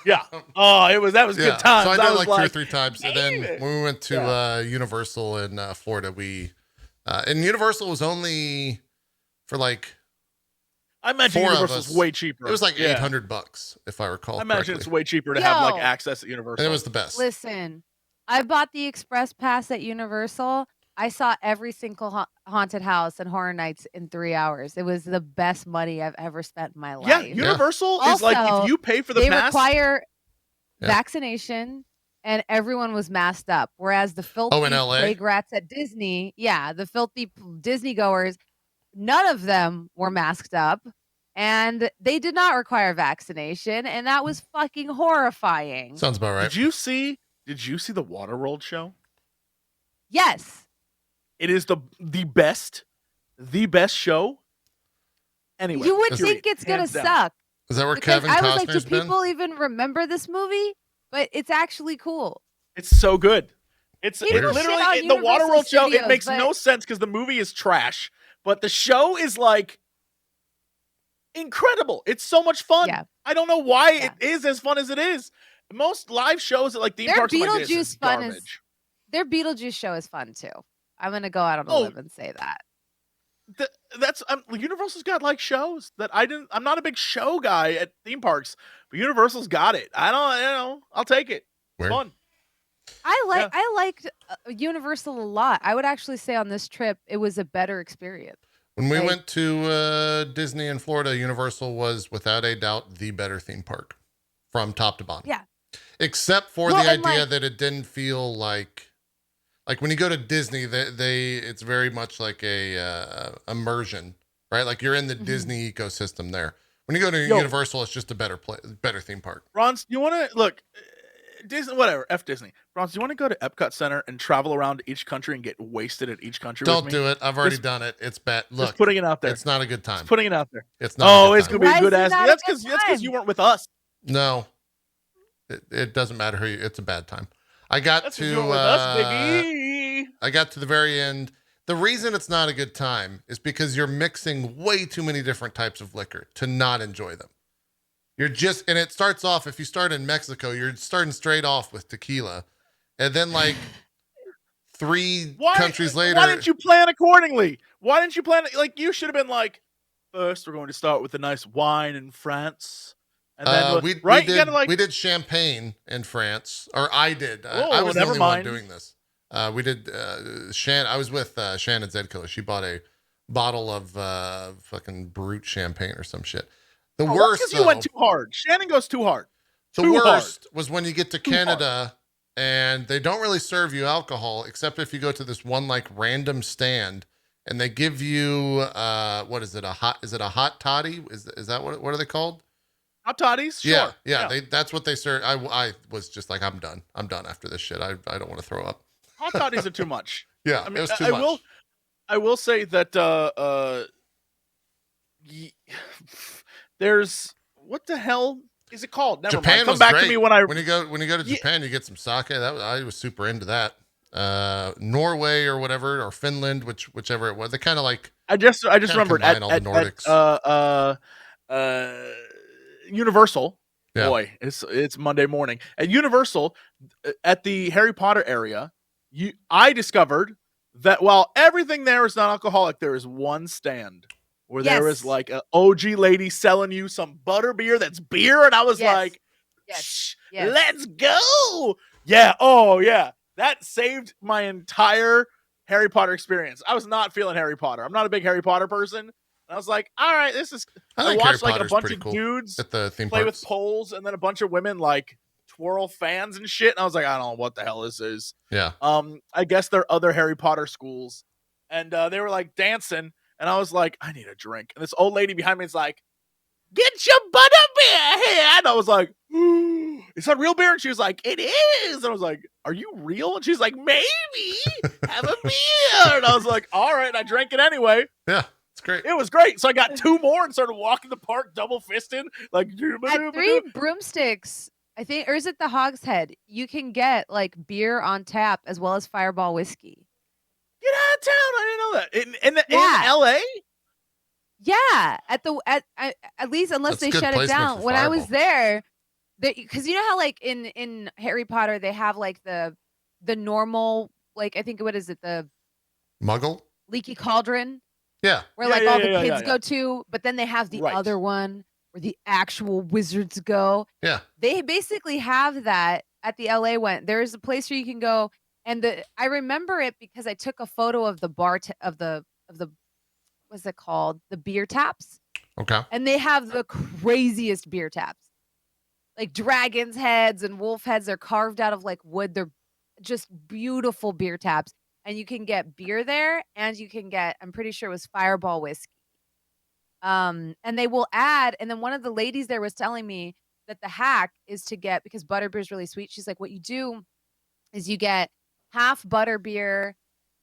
Yeah. Oh, that was good times. So I did it like 2 or like 3 times, and then when we went to Universal in Florida, we and Universal was only for like. I imagine Universal's way cheaper. It was like $800 if I recall. I imagine correctly. it's way cheaper to have like access at Universal. And it was the best. Listen, I bought the Express Pass at Universal. I saw every single haunted house and Horror Nights in 3 hours. It was the best money I've ever spent in my life. Yeah, Universal is like if you pay for the pass, they require vaccination, and everyone was masked up. Whereas the filthy in LA? plague rats at Disney, the filthy Disney goers, none of them were masked up, and they did not require vaccination, and that was fucking horrifying. Sounds about right. Did you see the Waterworld show? Yes. It is the best show. Anyway, you would think it's gonna suck. Is that where because Kevin I was like, Costner's do people even remember this movie? But it's actually cool. It's so good. It's People shit literally on in the Universal Waterworld show. It Studios, makes but- no sense because the movie is trash, but the show is like incredible. It's so much fun. Yeah. I don't know why it is as fun as it is. Most live shows at like theme Their parks are like, this Beetlejuice is fun garbage. is their Beetlejuice show is fun too. I'm gonna go out on a limb and say that. That's Universal's got like shows that I'm not a big show guy at theme parks, but Universal's got it. I'll take it. It's fun. I liked Universal a lot. I would actually say on this trip it was a better experience. When we went to Disney in Florida, Universal was without a doubt the better theme park from top to bottom. Yeah. Except for Well, the and, idea like that it didn't feel like when you go to Disney, they it's very much like a immersion, right? Like you're in the Mhm. Disney ecosystem there. When you go to Yo. Universal, it's just a better theme park. Ron's, you want to look? Disney, whatever. F Disney. Ron's, do you want to go to Epcot Center and travel around each country and get wasted at each country? Don't with me? do it. I've already Just- done it. It's bad. Look, Just putting it out there. it's not a good time. Just putting it out there. It's not. A Oh, good it's time. gonna be Why a good is it ass. not a That's good because time? you weren't with us. No, it doesn't matter who you. It's a bad time. I got That's 'cause you weren't with us, Biggie. I got to the very end. The reason it's not a good time is because you're mixing way too many different types of liquor to not enjoy them. You're just, and it starts off, if you start in Mexico, you're starting straight off with tequila. And then like three countries later. Why didn't you plan accordingly? Why didn't you plan it? Like, you should have been like, first, we're going to start with a nice wine in France. And then, we did champagne in France, or I did. I was the only one doing this. We did, I was with Shannon Zedkiller. She bought a bottle of fucking Brut champagne or some shit. The worst, because you went too hard. Shannon goes too hard. The worst was when you get to Canada and they don't really serve you alcohol except if you go to this one like random stand and they give you what is it? Is it a hot toddy? Is that what are they called? Hot toddies? Sure. Yeah. That's what they serve. I was just like, I'm done after this shit. I don't want to throw up. Hot toddies are too much. Yeah, I mean, it was too much. I will say that there's, what the hell is it called? Never Japan mind. Come was back great. to me when you go to Japan, you get some sake. I was super into that. Norway or whatever, or Finland, whichever it was. They kind of like. I just remembered all the Nordics. Universal. Yeah. Boy, it's Monday morning at Universal, at the Harry Potter area. I discovered that while everything there is non-alcoholic, there is one stand where there is like an OG lady selling you some butter beer that's beer, and I was like, let's go. Yeah. Oh yeah. That saved my entire Harry Potter experience. I was not feeling Harry Potter. I'm not a big Harry Potter person. And I was like, all right, this is. I watched like a bunch of dudes at the theme play parks with poles, and then a bunch of women like twirl fans and shit. And I was like, I don't know what the hell this is. Yeah. I guess there are other Harry Potter schools, and they were like dancing, and I was like, I need a drink. And this old lady behind me is like, get your butter beer here. And I was like, is that real beer? And she was like, it is. And I was like, are you real? And she's like, maybe have a beer. And I was like, all right. And I drank it anyway. Yeah, it's great. It was great. So I got two more and started walking the park double fisted. Like, at 3 broomsticks, I think, or is it the Hogshead? You can get like beer on tap as well as Fireball whiskey. Get out of town. I didn't know that. In LA? Yeah, at least unless That's they shut it down. When Fireball. I was there, because you know how like in Harry Potter they have like the normal, like, I think, what is it, the Muggle leaky cauldron? Yeah, where like all the kids go to, but then they have the other one where the actual wizards go. Yeah, they basically have that at the LA one. There is a place where you can go, and I remember it because I took a photo of the bar of the what's it called? The beer taps. Okay. And they have the craziest beer taps. Like dragons' heads and wolf heads. They're carved out of like wood. They're just beautiful beer taps. And you can get beer there, and you can get, I'm pretty sure it was Fireball whiskey. And they will add, and then one of the ladies there was telling me that the hack is to get, because butterbeer is really sweet. She's like, what you do is you get half butterbeer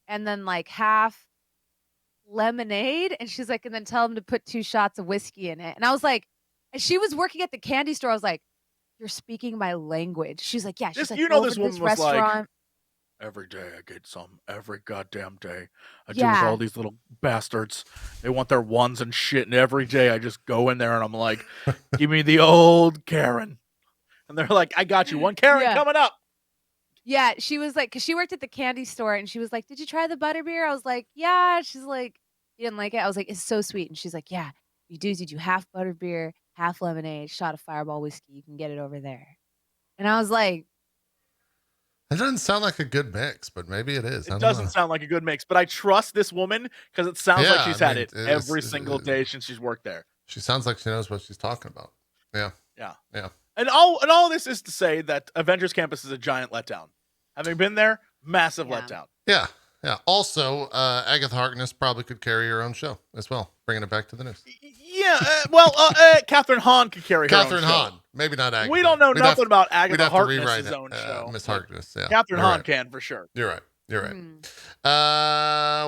and then like half lemonade, and she's like, and then tell them to put 2 shots of whiskey in it. And I was like, and she was working at the candy store. I was like, you're speaking my language. She's like, yeah. She's like, you know, this woman was restaurant. like, every day I get some. Every goddamn day I deal with all these little bastards. They want their ones and shit, and every day I just go in there and I'm like, give me the old Karen. And they're like, I got you. One Karen coming up. Yeah, she was like, because she worked at the candy store, and she was like, did you try the butterbeer? I was like, yeah. She's like, you didn't like it? I was like, it's so sweet. And she's like, yeah, you do half butterbeer, half lemonade, shot of Fireball whiskey. You can get it over there. And I was like, it doesn't sound like a good mix, but maybe it is. It doesn't sound like a good mix, but I trust this woman because it sounds like she's had it every single day since she's worked there. She sounds like she knows what she's talking about. Yeah. Yeah. Yeah. And all this is to say that Avengers Campus is a giant letdown. Having been there, massive letdown. Yeah. Also, Agatha Harkness probably could carry her own show as well, bringing it back to the news. Yeah, Kathryn Hahn could carry her own Kathryn show. Hahn, maybe not Agatha. We don't know nothing about Agatha Harkness' Harkness' own show. Miss Harkness, yeah. Kathryn Hahn can for sure. You're right.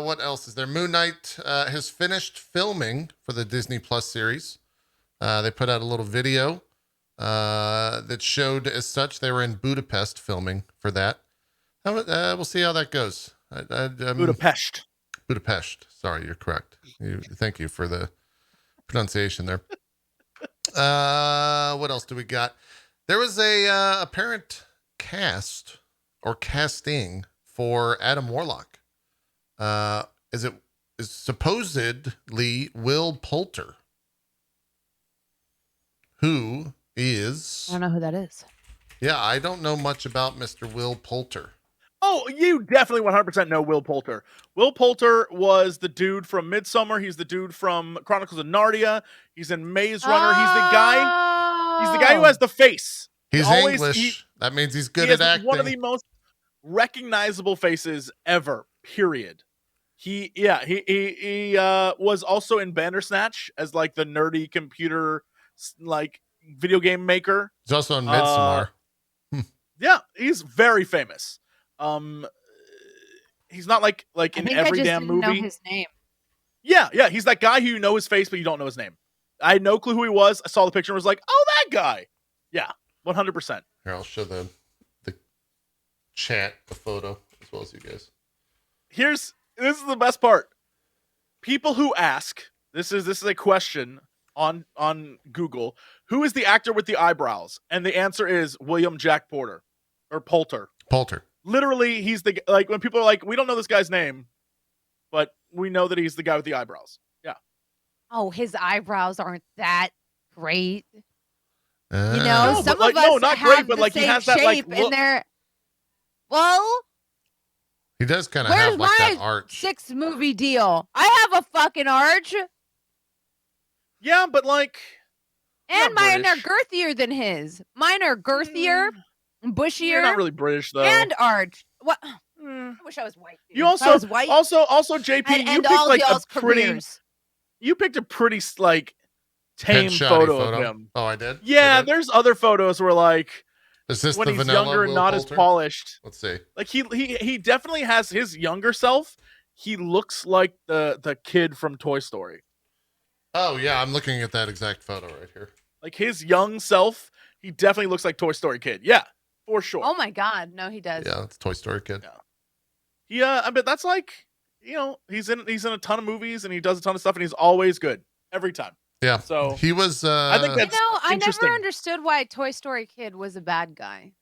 What else is there? Moon Knight has finished filming for the Disney Plus series. They put out a little video that showed as such. They were in Budapest filming for that. We'll see how that goes. Budapest. Sorry, you're correct. Thank you for the pronunciation there. What else do we got? There was a apparent cast or casting for Adam Warlock. Is supposedly Will Poulter, who is... I don't know who that is. Yeah, I don't know much about Mr. Will Poulter. Oh, you definitely 100% know Will Poulter. Will Poulter was the dude from Midsommar. He's the dude from Chronicles of Narnia. He's in Maze Runner. He's the guy who has the face. He's English. That means he's good at acting. One of the most recognizable faces ever. Period. He was also in Bandersnatch as like the nerdy computer like video game maker. He's also in Midsommar. Yeah, he's very famous. He's not like in every damn movie. Know his name. Yeah, he's that guy who you know his face, but you don't know his name. I had no clue who he was. I saw the picture and was like, oh, that guy. Yeah, 100%. Here, I'll show the chat, the photo, as well as you guys. This is the best part. People who ask, this is a question on Google, who is the actor with the eyebrows? And the answer is William Jack Porter or Poulter. Literally, he's when people are like, we don't know this guy's name, but we know that he's the guy with the eyebrows. Yeah. Oh, his eyebrows aren't that great. No, some of us not have great, but the like same he has that like shape in there. Well, he does kind of have like that arch. 6 movie deal. I have a fucking arch. Yeah, but like, and mine are girthier than his. Mine are girthier. Bushier. You're not really British though. And arch. What? I wish I was white. Dude. You also JP. You picked like a pretty. Careers. You picked a pretty like tame photo of him. Oh, I did. Yeah, there's other photos where like is this when the he's vanilla younger and Will not Poulter? As polished. Let's see. Like he definitely has his younger self. He looks like the kid from Toy Story. Oh yeah, I'm looking at that exact photo right here. Like his young self, he definitely looks like Toy Story kid. Yeah. For sure. Oh my God, no, he does. Yeah, it's Toy Story kid. Yeah, I bet that's like, he's in a ton of movies and he does a ton of stuff and he's always good every time. Yeah. So he was. I think that's I never understood why Toy Story kid was a bad guy.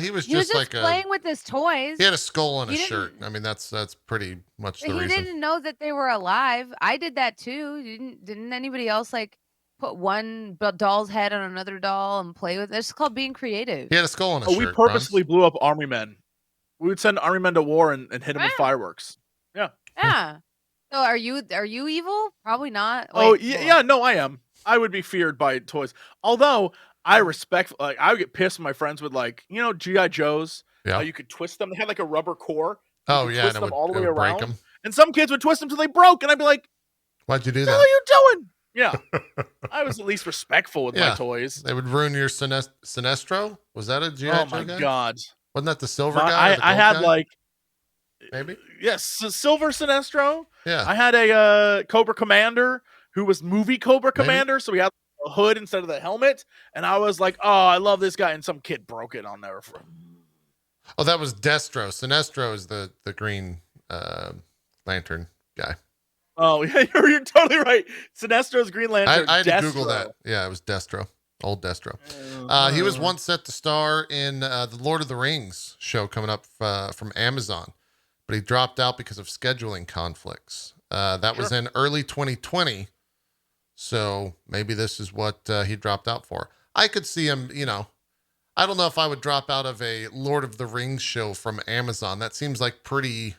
He was just like playing with his toys. He had a skull on his shirt. I mean, that's pretty much the reason. He didn't know that they were alive. I did that too. Didn't anybody else like put one doll's head on another doll and play with it? It's called being creative. He had a skull on his shirt. We purposely blew up army men. We would send army men to war and hit them with fireworks. Yeah. Yeah. So are you evil? Probably not. No, I am. I would be feared by toys. Although I respect, like, I would get pissed when my friends would G.I. Joes. Yeah. You could twist them. They had like a rubber core. Oh yeah, twist them all the way around. Break them. And some kids would twist them till they broke, and I'd be like, "Why'd you do that? What are you doing?" Yeah, I was at least respectful with my toys. They would ruin your Sinestro. Was that a G.I. Joe guy? Oh my God! Wasn't that the silver guy? I had guy? Maybe. Yes, Silver Sinestro. Yeah. I had a Cobra Commander who was movie Cobra Commander, so we had a hood instead of the helmet, and I was like, "Oh, I love this guy," and some kid broke it. I'll never forget. Oh, that was Destro. Sinestro is the Green Lantern guy. Oh, yeah, you're totally right. Sinestro's Green Lantern. I had to Google that. Yeah, it was Destro. Old Destro. He was once set to star in the Lord of the Rings show coming up from Amazon, but he dropped out because of scheduling conflicts. That was in early 2020. So maybe this is what he dropped out for. I could see him, I don't know if I would drop out of a Lord of the Rings show from Amazon. That seems like pretty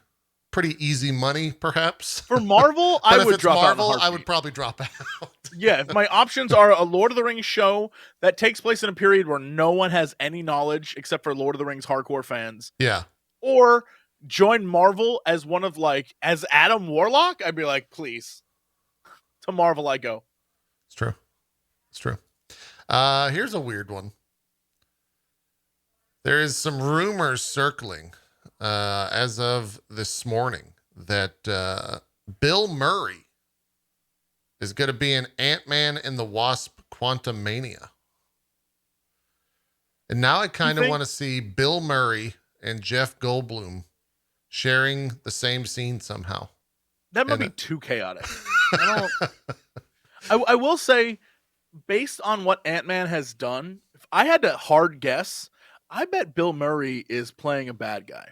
pretty easy money, perhaps. For Marvel, But I if would it's drop Marvel, out in a I would heartbeat. probably drop out. Yeah, if my options are a Lord of the Rings show that takes place in a period where no one has any knowledge except for Lord of the Rings hardcore fans, Yeah. or join Marvel as one of as Adam Warlock, I'd be like, please. To Marvel I go. It's true. It's true. Here's a weird one. There is some rumors circling as of this morning that Bill Murray is going to be in Ant-Man and the Wasp Quantumania. And now I kind of want to see Bill Murray and Jeff Goldblum sharing the same scene somehow. That might be too chaotic. I will say, based on what Ant-Man has done, if I had to hard guess, I bet Bill Murray is playing a bad guy.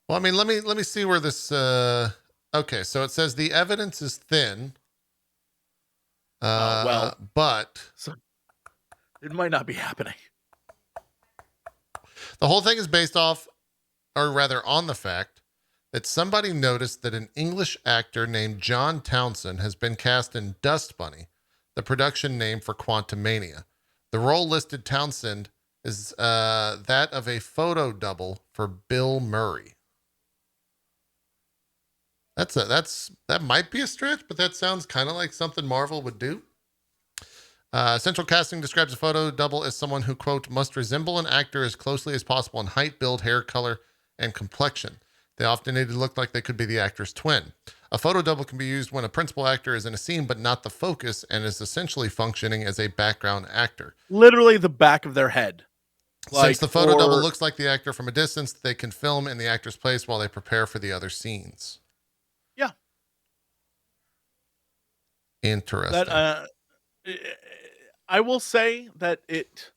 Well, I mean, let me see where this. Okay, so it says the evidence is thin. But so it might not be happening. The whole thing is based off, or rather on the fact that somebody noticed that an English actor named John Townsend has been cast in Dust Bunny, the production name for Quantumania. The role listed Townsend is that of a photo double for Bill Murray. That might be a stretch, but that sounds kind of like something Marvel would do. Central Casting describes a photo double as someone who, quote, must resemble an actor as closely as possible in height, build, hair color, and complexion. They often need to look like they could be the actor's twin. A photo double can be used when a principal actor is in a scene but not the focus and is essentially functioning as a background actor. Literally the back of their head. Since the photo double looks like the actor from a distance, they can film in the actor's place while they prepare for the other scenes. Yeah. Interesting. I will say that it...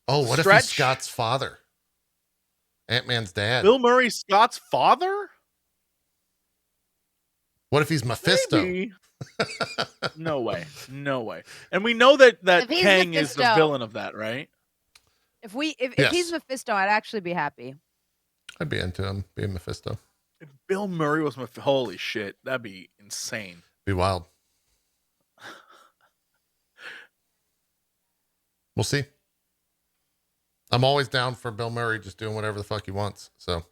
Oh, what if he's Scott's father? Ant-Man's dad. Bill Murray, Scott's father? What if he's Mephisto? Maybe. No way. No way. And we know that Kang Mephisto is the villain of that, right? If he's Mephisto, I'd actually be happy. I'd be into him being Mephisto. If Bill Murray was Mephisto, holy shit, that'd be insane. Be wild. We'll see. I'm always down for Bill Murray just doing whatever the fuck he wants. So,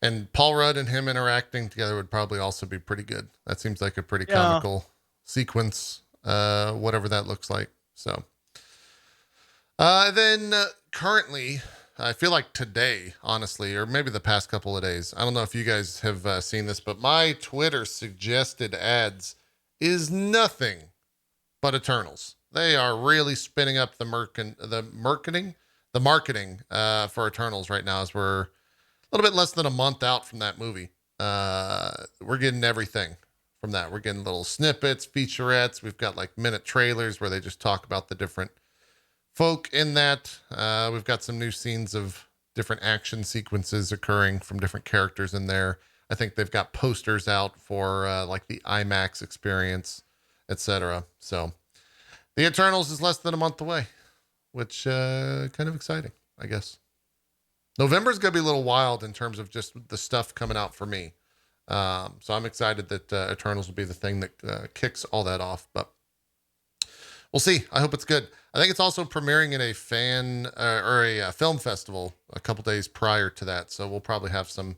and Paul Rudd and him interacting together would probably also be pretty good. That seems like a pretty comical sequence, whatever that looks like. So, then currently, I feel like today, honestly, or maybe the past couple of days, I don't know if you guys have seen this, but my Twitter suggested ads is nothing but Eternals. They are really spinning up the marketing for Eternals right now, as we're a little bit less than a month out from that movie. We're getting everything from that. We're getting little snippets, featurettes. We've got like minute trailers where they just talk about the different folk in that. We've got some new scenes of different action sequences occurring from different characters in there. I think they've got posters out for like the IMAX experience, etc. So the Eternals is less than a month away, which kind of exciting, I guess. November's going to be a little wild in terms of just the stuff coming out for me. So I'm excited that Eternals will be the thing that kicks all that off, but we'll see. I hope it's good. I think it's also premiering in a film festival a couple days prior to that. So we'll probably have some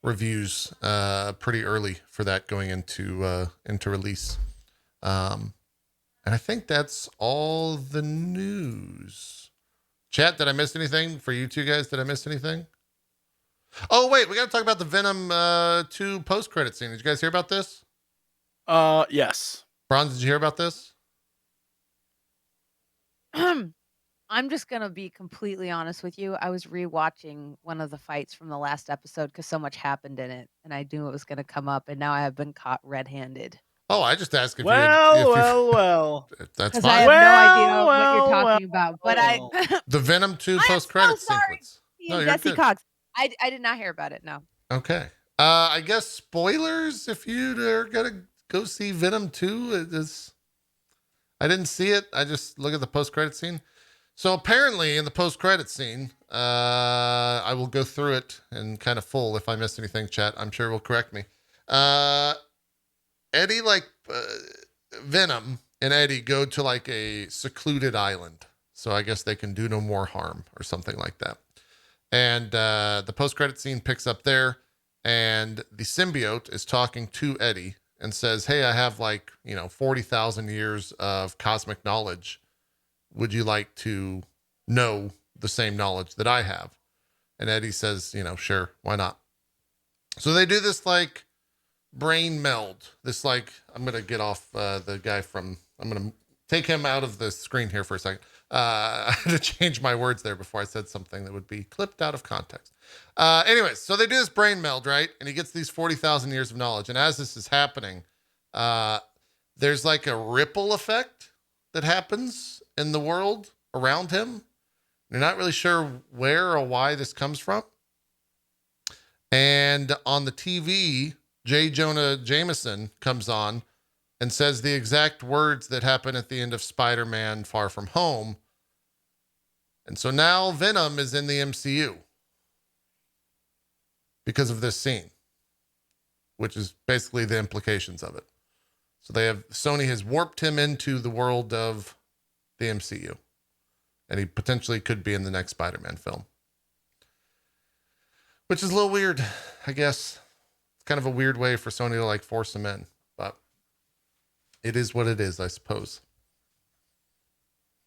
reviews pretty early for that going into release. And I think that's all the news. Chat, did I miss anything? For you two guys, did I miss anything? Oh, wait, we got to talk about the Venom 2 post-credit scene. Did you guys hear about this? Yes. Bronze, did you hear about this? I'm just going to be completely honest with you. I was rewatching one of the fights from the last episode because so much happened in it, and I knew it was going to come up, and now I have been caught red-handed. Oh, I just asked if well. That's fine. Because I have no idea what you're talking about. But the Venom 2 post-credit sequence. No, Jesse Cox. I did not hear about it, no. Okay. I guess spoilers if you are going to go see Venom 2. I didn't see it. I just look at the post-credit scene. So apparently in the post-credit scene, I will go through it in kind of full. If I missed anything, chat, I'm sure will correct me. Eddie, Venom and Eddie go to like a secluded island. So I guess they can do no more harm or something like that. And the post-credit scene picks up there, and the symbiote is talking to Eddie and says, hey, I have 40,000 years of cosmic knowledge. Would you like to know the same knowledge that I have? And Eddie says, sure, why not? So they do this brain meld. This I'm going to get off the guy I'm going to take him out of the screen here for a second. I had to change my words there before I said something that would be clipped out of context. Anyways, so they do this brain meld, right? And he gets these 40,000 years of knowledge. And as this is happening, there's a ripple effect that happens in the world around him. You're not really sure where or why this comes from. And on the TV, J. Jonah Jameson comes on and says the exact words that happen at the end of Spider-Man Far From Home. And so now Venom is in the MCU because of this scene, which is basically the implications of it. So Sony has warped him into the world of the MCU, and he potentially could be in the next Spider-Man film, which is a little weird, I guess. It's kind of a weird way for Sony to force him in, but it is what it is, I suppose.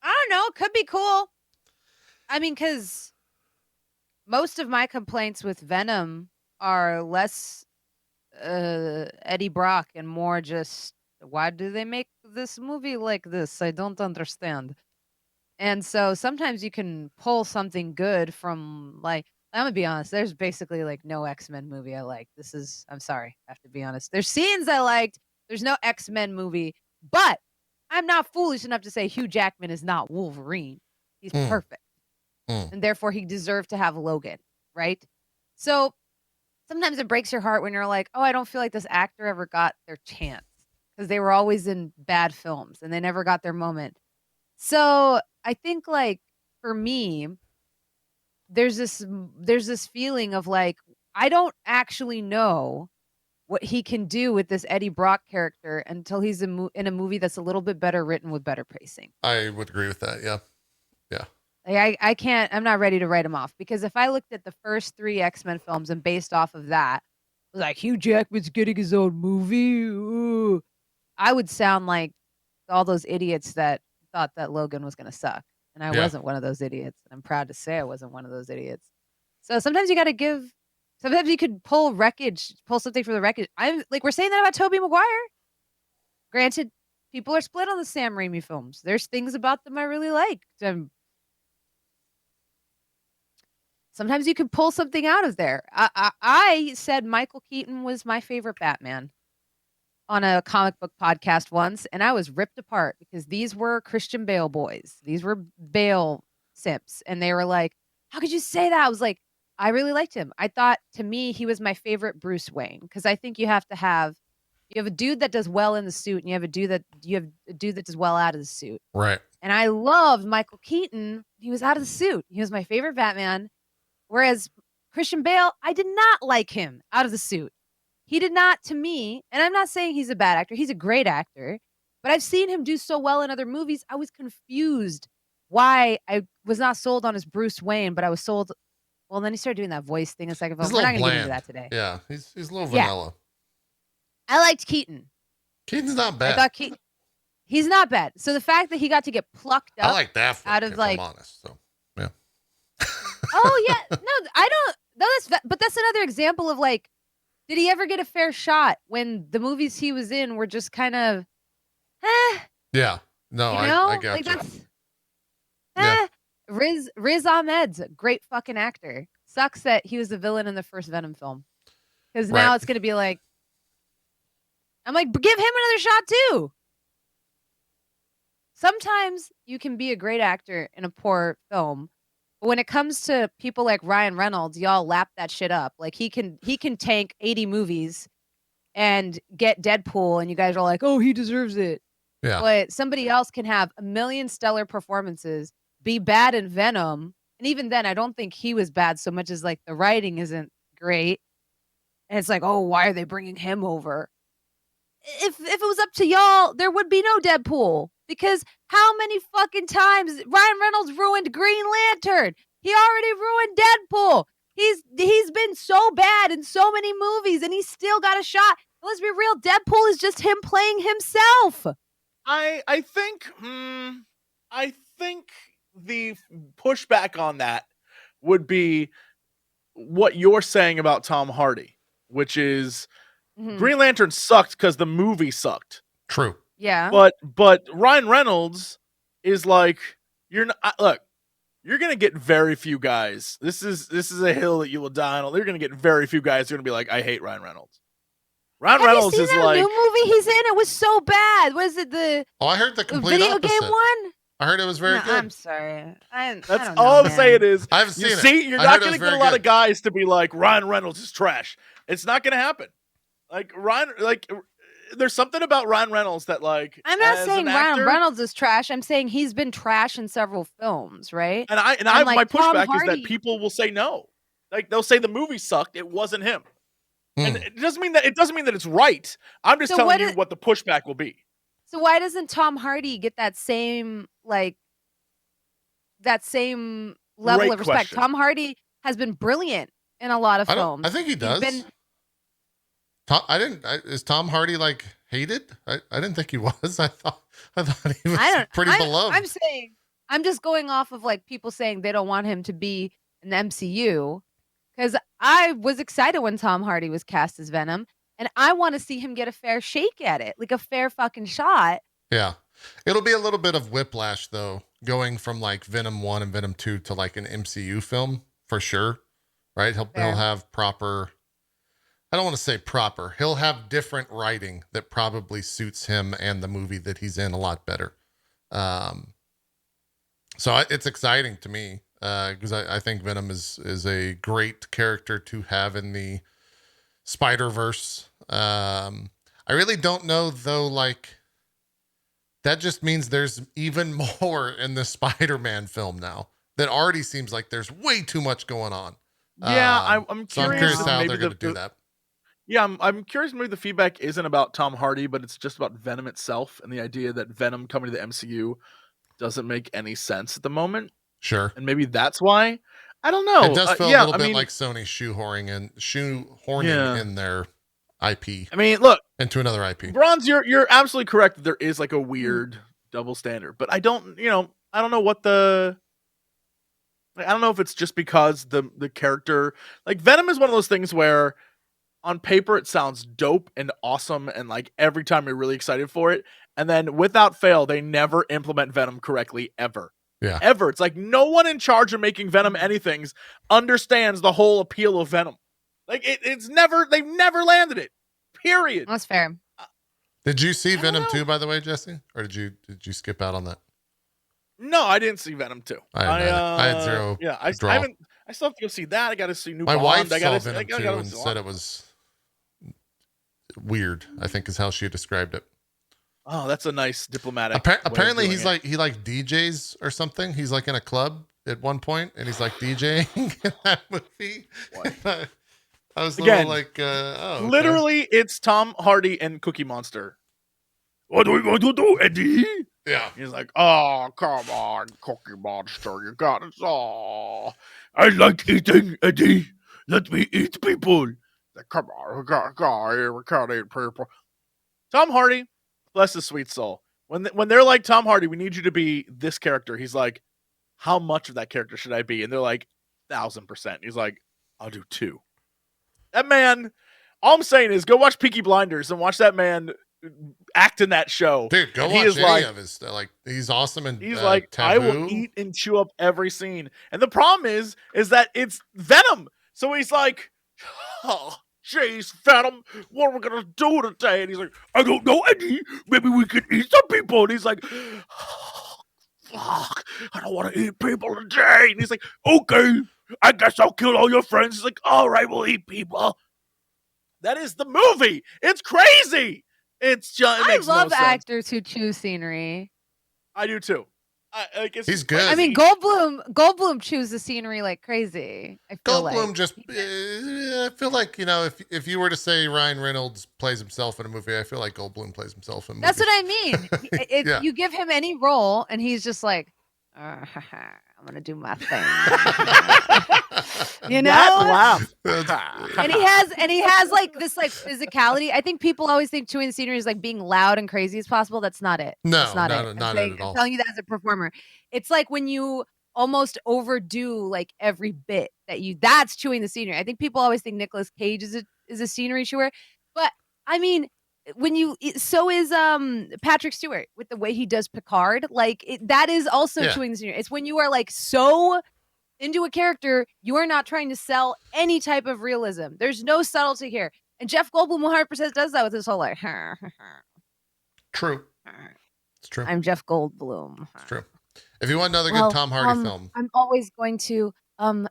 I don't know. Could be cool. I mean, because most of my complaints with Venom are less Eddie Brock and more just, why do they make this movie like this? I don't understand. And so sometimes you can pull something good from I'm gonna be honest, there's basically no X-Men movie I like. I'm sorry, I have to be honest. There's scenes I liked. There's no X-Men movie, but I'm not foolish enough to say Hugh Jackman is not Wolverine. He's perfect. And therefore he deserved to have Logan, right? So sometimes it breaks your heart when you're like, oh, I don't feel like this actor ever got their chance because they were always in bad films and they never got their moment. So I think for me, there's this feeling of I don't actually know what he can do with this Eddie Brock character until he's in a movie that's a little bit better written with better pacing. I would agree with that. Yeah. Yeah. I can't, I'm not ready to write him off because if I looked at the first 3 X-Men films and based off of that, was Hugh Jackman's getting his own movie. Ooh, I would sound like all those idiots that thought that Logan was going to suck. And I wasn't one of those idiots. I'm proud to say I wasn't one of those idiots. So sometimes you got to sometimes you could pull something from the wreckage. We're saying that about Tobey Maguire. Granted, people are split on the Sam Raimi films. There's things about them I really like. Sometimes you can pull something out of there. I said Michael Keaton was my favorite Batman on a comic book podcast once, and I was ripped apart because these were Christian Bale boys. These were Bale simps, and they were like, how could you say that? I was like, I really liked him. I thought, to me, he was my favorite Bruce Wayne because I think you have a dude that does well in the suit, and you have a dude that does well out of the suit. Right. And I loved Michael Keaton. He was out of the suit. He was my favorite Batman. Whereas Christian Bale, I did not like him out of the suit. He did not, to me, and I'm not saying he's a bad actor. He's a great actor. But I've seen him do so well in other movies. I was confused why I was not sold on his Bruce Wayne, but I was sold. Well, then he started doing that voice thing a second film. We're not going to get into that today. Yeah, he's a little vanilla. I liked Keaton. Keaton's not bad. I thought he's not bad. So the fact that he got to get plucked up I like that out of if I'm honest. So yeah. Oh yeah, no, I don't. But that's another example of did he ever get a fair shot when the movies he was in were just kind of, Yeah. No, I got you. That's, Riz Ahmed's a great fucking actor. Sucks that he was the villain in the first Venom film. Because now it's going to be I'm like, give him another shot too. Sometimes you can be a great actor in a poor film. But when it comes to people like Ryan Reynolds, y'all lap that shit up. He can tank 80 movies and get Deadpool, and you guys are like, oh, he deserves it. Yeah. But somebody else can have a million stellar performances, be bad in Venom. And even then, I don't think he was bad so much as like the writing isn't great. And it's like, oh, why are they bringing him over? If it was up to y'all, there would be no Deadpool. Because how many fucking times Ryan Reynolds ruined Green Lantern? He already ruined Deadpool. He's been so bad in so many movies, and he's still got a shot. Let's be real, Deadpool is just him playing himself. I think the pushback on that would be what you're saying about Tom Hardy, which is Green Lantern sucked because the movie sucked. True. Yeah. But Ryan Reynolds is like, look, you're gonna get very few guys. This is a hill that you will die on. You're gonna get very few guys who are gonna be like, I hate Ryan Reynolds. Ryan Reynolds is like, new movie he's in. It was so bad. Was it the? Oh, I heard the complete video opposite. game one. I heard it was very good. I'm sorry. That's I all I'm man. saying is, I haven't seen it. See, you're not going to get a lot of guys to be like, Ryan Reynolds is trash. It's not going to happen. There's something about Ryan Reynolds that like. I'm not saying Ryan Reynolds is trash. I'm saying he's been trash in several films, right? And my pushback is that people will say no. Like they'll say the movie sucked. It wasn't him. And it doesn't mean that it's right. I'm just telling you what the pushback will be. So why doesn't Tom Hardy get that same level of respect? Question. Tom Hardy has been brilliant in a lot of films. I think he does. Is Tom Hardy like hated? I didn't think he was. I thought he was pretty beloved. I'm just going off of like people saying they don't want him to be in the MCU. Because I was excited when Tom Hardy was cast as Venom, and I want to see him get a fair shake at it, like a fair fucking shot. Yeah. It'll be a little bit of whiplash, though, going from like Venom 1 and Venom 2 to like an MCU film, for sure. Right? He'll have proper... I don't want to say proper. He'll have different writing that probably suits him and the movie that he's in a lot better. So it's exciting to me. Because I think Venom is a great character to have in the Spider-Verse. I really don't know, though, like, that just means there's even more in the Spider-Man film now. That already seems like there's way too much going on. Yeah, I'm curious. So I'm curious how they're going to do that. Yeah, I'm curious maybe the feedback isn't about Tom Hardy, but it's just about Venom itself and the idea that Venom coming to the MCU doesn't make any sense at the moment. Sure. And maybe that's why. I don't know. It does feel a little bit like Sony shoehorning in their IP. I mean, look. Into another IP. Bronze, you're absolutely correct that there is like a weird double standard. But I don't know what I don't know if it's just because the character... Like, Venom is one of those things where on paper it sounds dope and awesome and like every time you're really excited for it. And then without fail, they never implement Venom correctly ever. Yeah. Ever. It's like no one in charge of making Venom anythings understands the whole appeal of Venom. Like they've never landed it. Period. That's fair. Did you see Venom 2, by the way, Jesse? Or did you skip out on that? No, I didn't see Venom 2. I had zero. Yeah, I still have to go see that. I got to see New My Bond. wife I saw Venom 2 and said it was weird, I think is how she described it. Oh, that's a nice diplomatic. Apparently, he DJs or something. He's like in a club at one point, and he's like DJing in that movie. I was like, okay. Literally, it's Tom Hardy and Cookie Monster. What are we going to do, Eddie? Yeah. He's like, oh, come on, Cookie Monster, you got us all. I like eating, Eddie. Let me eat people. Like, come on, we can't eat people. Tom Hardy. Bless his sweet soul. When they're like, Tom Hardy, we need you to be this character. He's like, how much of that character should I be? And they're like, 1,000%. He's like, I'll do 2. That man, all I'm saying is go watch Peaky Blinders and watch that man act in that show. Dude, go watch any of his stuff. Like, he's awesome and he's like, Taboo. I will eat and chew up every scene. And the problem is that it's Venom. So he's like, oh, jeez, Venom, what are we going to do today? And he's like, I don't know, Eddie. Maybe we can eat some people. And he's like, oh, fuck, I don't want to eat people today. And he's like, okay, I guess I'll kill all your friends. He's like, all right, we'll eat people. That is the movie. It's crazy. It's just, it makes I love no sense. actors who chew scenery. I do too. He's good. I mean, Goldblum chews the scenery like crazy. I feel Goldblum like. just, I feel like, if you were to say Ryan Reynolds plays himself in a movie, I feel like Goldblum plays himself in a movie. That's what I mean. If Yeah. you give him any role and he's just like, I'm gonna do my thing. You know? That laugh. and he has like this like physicality. I think people always think chewing the scenery is like being loud and crazy as possible. That's not it. No, That's not it. not I'm at all. telling you that as a performer. It's like when you almost overdo like every bit that's chewing the scenery. I think people always think Nicolas Cage is a scenery chewer, but I mean, so is Patrick Stewart with the way he does Picard. Like that is also chewing the scenery. It's when you are like so into a character, you are not trying to sell any type of realism. There's no subtlety here. And Jeff Goldblum 100% does that with his whole like, True. It's true. I'm Jeff Goldblum. It's true. If you want another good Tom Hardy film, I'm always going to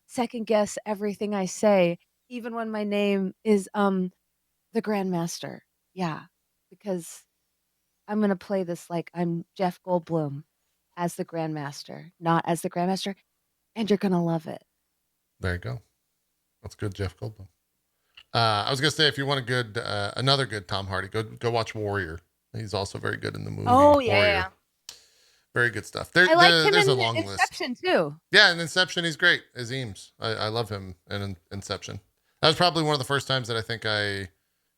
second guess everything I say, even when my name is the Grandmaster. Yeah, because I'm going to play this like I'm Jeff Goldblum as the Grandmaster, not as the Grandmaster. And you're going to love it. There you go. That's good, Jeff Goldblum. I was going to say, if you want a good, another good Tom Hardy, go watch Warrior. He's also very good in the movie. Oh, yeah. Warrior. Very good stuff. I like him there's in a long Inception, list. too. Yeah, in Inception, he's great as Eames. I love him in Inception. That was probably one of the first times that I think I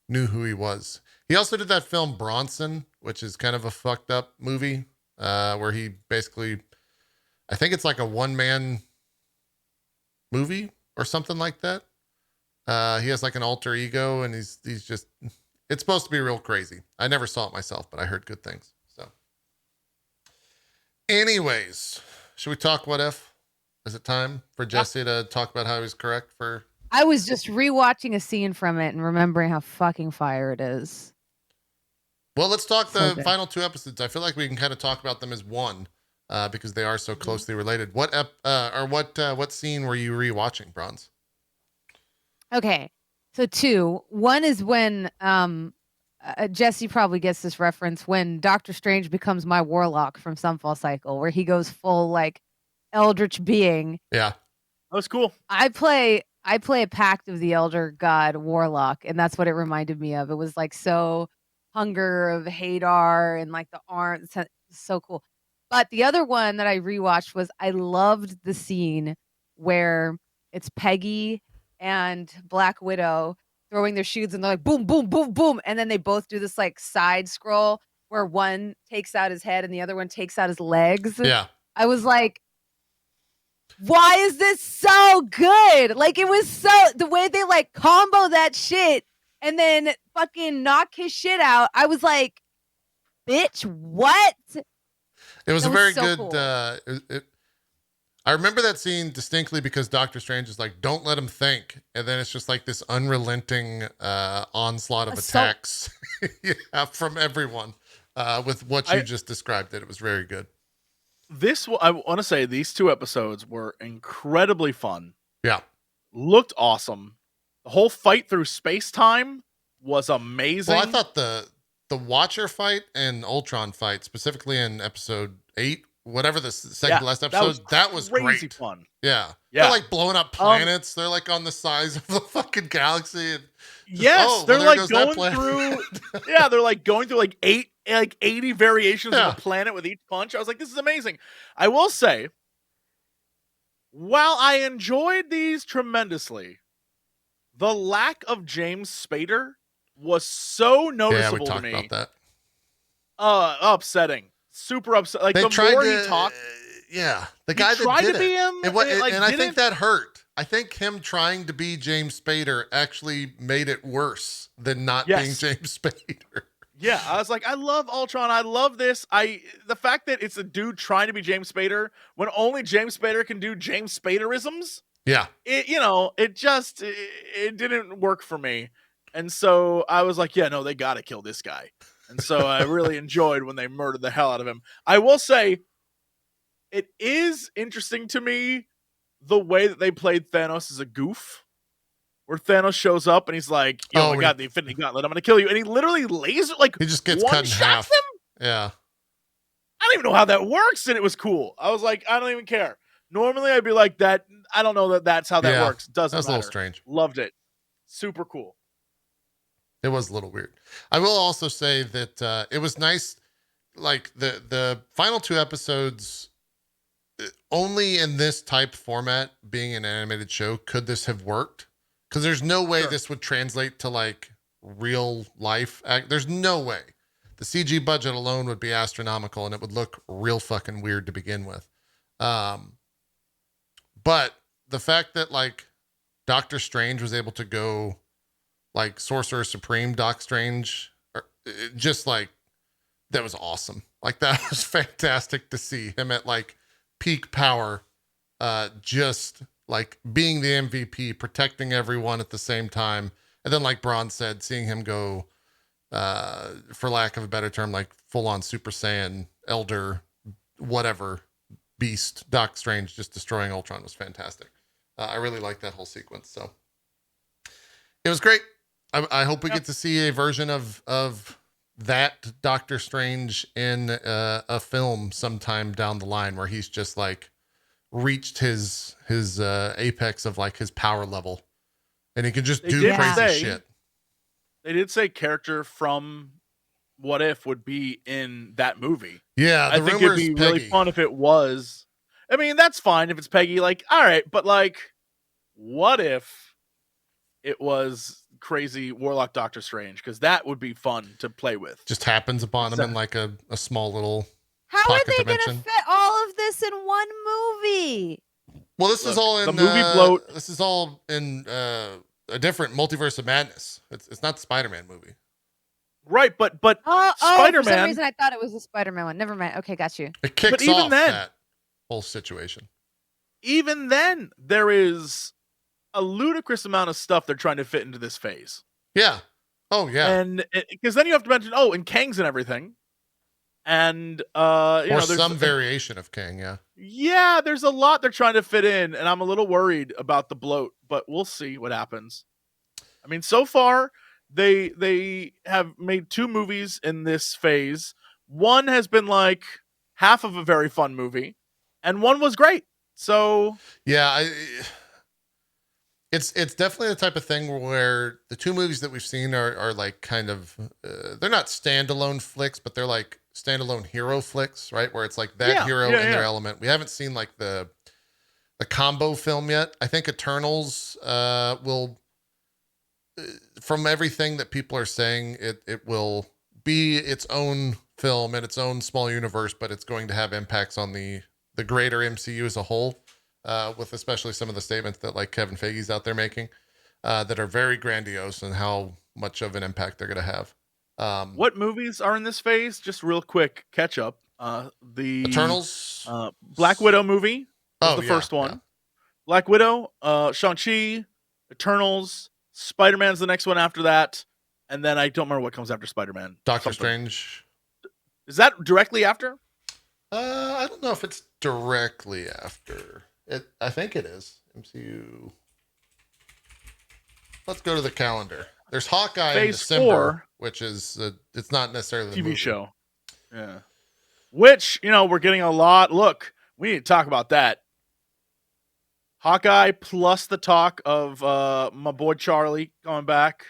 knew who he was. He also did that film Bronson, which is kind of a fucked up movie where he basically, I think it's like a one-man movie or something like that. He has like an alter ego and he's just, it's supposed to be real crazy. I never saw it myself, but I heard good things. So anyways, should we talk what if? Is it time for Jesse to talk about how he was correct for? I was just rewatching a scene from it and remembering how fucking fire it is. Well, let's talk the good. final two episodes. I feel like we can kind of talk about them as one because they are so closely related. What scene were you rewatching, Bronze? Okay, so two. One is when Jesse probably gets this reference when Doctor Strange becomes my Warlock from Sunfall Cycle, where he goes full like eldritch being. Yeah, that was cool. I play a Pact of the Elder God Warlock, and that's what it reminded me of. It was like so Hunger of Hadar and like the arms, so cool. But the other one that I rewatched was I loved the scene where it's Peggy and Black Widow throwing their shields and they're like boom, boom, boom, boom. And then they both do this like side scroll where one takes out his head and the other one takes out his legs. Yeah. I was like, why is this so good? Like it was so the way they like combo that shit and then fucking knock his shit out. I was like, bitch, what? It was a very so good. Cool. I remember that scene distinctly because Doctor Strange is like, "Don't let him think," and then it's just like this unrelenting onslaught of attacks from everyone with what you just described. It was very good. I want to say these two episodes were incredibly fun. Yeah, looked awesome. The whole fight through space-time was amazing. Well, I thought the Watcher fight and Ultron fight, specifically in episode 8, whatever the second to last episode, that was crazy great. Fun. Yeah. They're like blowing up planets. They're like on the size of the fucking galaxy. And they're like going through. Yeah, they're like going through like 80 variations of a planet with each punch. I was like, this is amazing. I will say, while I enjoyed these tremendously, the lack of James Spader was so noticeable to me. Yeah, we talked about that. Upsetting. Super upset. Like, the more he talked. Yeah. The guy that did it. And I think that hurt. I think him trying to be James Spader actually made it worse than not being James Spader. Yeah, I was like, I love Ultron. I love this. The fact that it's a dude trying to be James Spader when only James Spader can do James Spaderisms. Yeah. It didn't work for me. And so I was like, yeah, no, they got to kill this guy. And so I really enjoyed when they murdered the hell out of him. I will say it is interesting to me the way that they played Thanos as a goof, where Thanos shows up and he's like, yo, I got the Infinity Gauntlet. I'm going to kill you. And he literally he just gets cut in half. Him? Yeah. I don't even know how that works, and it was cool. I was like, I don't even care. Normally, I'd be like that. I don't know that's how that works. Doesn't that's matter. a little strange. Loved it. Super cool. It was a little weird. I will also say that it was nice. Like the final 2 episodes, only in this type format, being an animated show, could this have worked? Because there's no way this would translate to like real life. There's no way. The CG budget alone would be astronomical, and it would look real fucking weird to begin with. But the fact that like Doctor Strange was able to go like Sorcerer Supreme Doc Strange, just like, that was awesome. Like, that was fantastic to see him at like peak power, just like being the MVP, protecting everyone at the same time. And then, like Bronze said, seeing him go, for lack of a better term, like full on Super Saiyan, Elder, whatever, Beast, Doc Strange, just destroying Ultron was fantastic. I really like that whole sequence. So it was great. I hope we get to see a version of that Doctor Strange in a film sometime down the line, where he's just like reached his apex of like his power level, and he can just do crazy shit. They did say character from What If would be in that movie. Yeah, I think it'd be really fun if it was. I mean, that's fine if it's Peggy. Like, all right, but like, what if it was crazy Warlock Doctor Strange? Because that would be fun to play with. Just happens upon him in like a small little. How are they going to fit all of this in one movie? Well, this is all in the movie bloat. This is all in a different multiverse of madness. It's not the Spider-Man movie. Right, but Spider-Man. For some reason, I thought it was the Spider-Man one. Never mind. Okay, got you. It kicks off that whole situation. Even then, there is a ludicrous amount of stuff they're trying to fit into this phase. Yeah. Oh, yeah. And because then you have to mention, and Kang's and everything. And, there's some variation of Kang, yeah. Yeah, there's a lot they're trying to fit in, and I'm a little worried about the bloat, but we'll see what happens. I mean, so far, they have made 2 movies in this phase. One has been like half of a very fun movie, and one was great. So yeah, it's definitely the type of thing where the 2 movies that we've seen are like kind of they're not standalone flicks, but they're like standalone hero flicks, right? Where it's like that hero in their element. We haven't seen like the combo film yet. I think Eternals will, from everything that people are saying, it will be its own film and its own small universe, but it's going to have impacts on the greater MCU as a whole, with especially some of the statements that like Kevin Feige's out there making, that are very grandiose and how much of an impact they're going to have. What movies are in this phase? Just real quick catch up. The Eternals, Black Widow movie was the first one. Yeah. Black Widow, Shang-Chi, Eternals, Spider-Man's the next one after that, and then I don't remember what comes after Spider-Man. Doctor Strange. Is that directly after? I don't know if it's directly after. I think it is. MCU. Let's go to the calendar. There's Hawkeye in December, 4, which is it's not necessarily the TV movie. Show. Yeah. Which, we're getting a lot. Look, we need to talk about that. Hawkeye plus the talk of my boy Charlie coming back.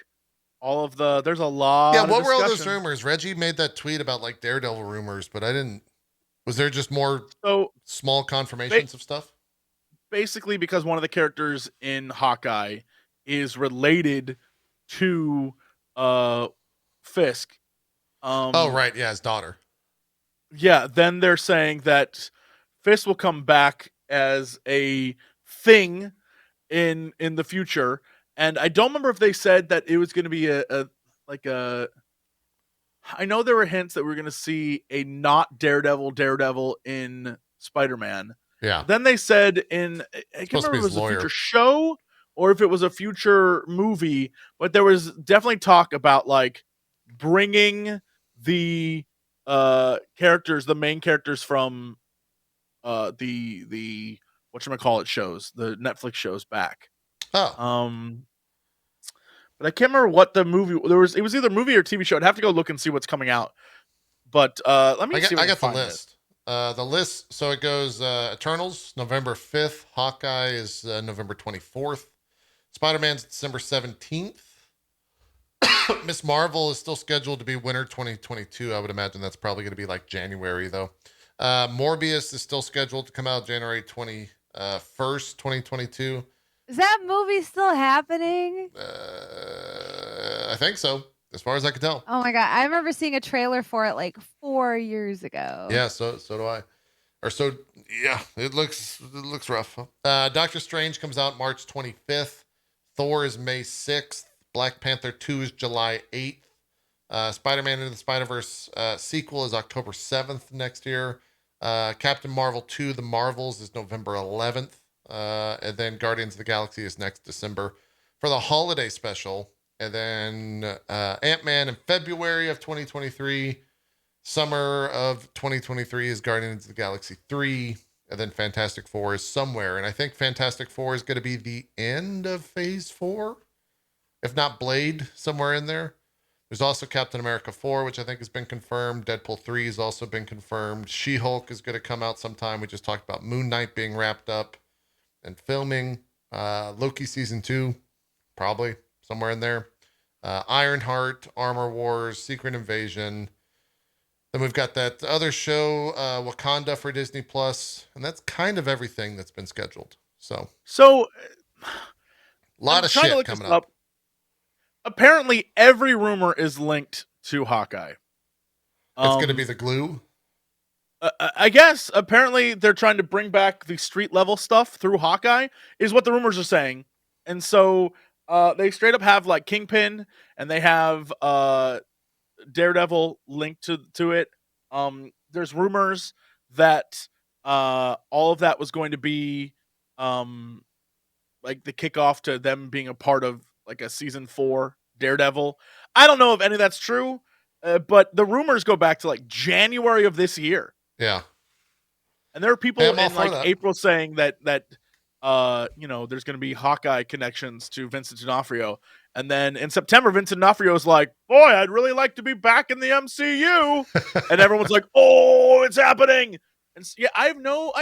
There's a lot. Yeah, what were all those rumors? Reggie made that tweet about like Daredevil rumors, but I didn't. Was there just more small confirmations of stuff? Basically, because one of the characters in Hawkeye is related to Fisk. Right, yeah, his daughter. Yeah, then they're saying that Fisk will come back as a thing in the future, and I don't remember if they said that it was going to be a I know there were hints that we were going to see a not Daredevil in Spider-Man. Yeah. Then they said I can't remember if it was a future show or if it was a future movie, but there was definitely talk about like bringing the characters, the main characters from the whatchamacallit shows, the Netflix shows back. Oh. But I can't remember what the movie it was either movie or TV show. I'd have to go look and see what's coming out. But let me see. I got the list. The list, so it goes Eternals, November 5th. Hawkeye is November 24th. Spider-Man's December 17th. Miss Marvel is still scheduled to be winter 2022. I would imagine that's probably going to be like January, though. Morbius is still scheduled to come out January 21st, 2022. Is that movie still happening? I think so, as far as I can tell. Oh my god, I remember seeing a trailer for it like 4 years ago. Yeah, so do I. Yeah, it looks rough. Doctor Strange comes out March 25th. Thor is May 6th. Black Panther 2 is July 8th. Spider-Man Into the Spider-Verse sequel is October 7th next year. Captain Marvel 2, The Marvels is November 11th. And then Guardians of the Galaxy is next December for the holiday special. And then Ant-Man in February of 2023. Summer of 2023 is Guardians of the Galaxy 3. And then Fantastic Four is somewhere. And I think Fantastic Four is going to be the end of Phase 4. If not Blade, somewhere in there. There's also Captain America 4, which I think has been confirmed. Deadpool 3 has also been confirmed. She-Hulk is going to come out sometime. We just talked about Moon Knight being wrapped up and filming. Loki Season 2, probably somewhere in there. Ironheart, Armor Wars, Secret Invasion. Then we've got that other show, Wakanda for Disney Plus, and that's kind of everything that's been scheduled. So a lot of shit coming up. Apparently, every rumor is linked to Hawkeye. It's going to be the glue. I guess apparently they're trying to bring back the street level stuff through Hawkeye, is what the rumors are saying, and so they straight up have like Kingpin, and they have Daredevil linked to it. There's rumors that all of that was going to be like the kickoff to them being a part of like a season 4 Daredevil. I don't know if any of that's true, but the rumors go back to like January of this year. Yeah. And there are people in like that. April saying that you know, there's going to be Hawkeye connections to Vincent D'Onofrio. And then in September, Vincent D'Onofrio is like, boy, I'd really like to be back in the MCU. And everyone's like, oh, it's happening. And yeah, I have no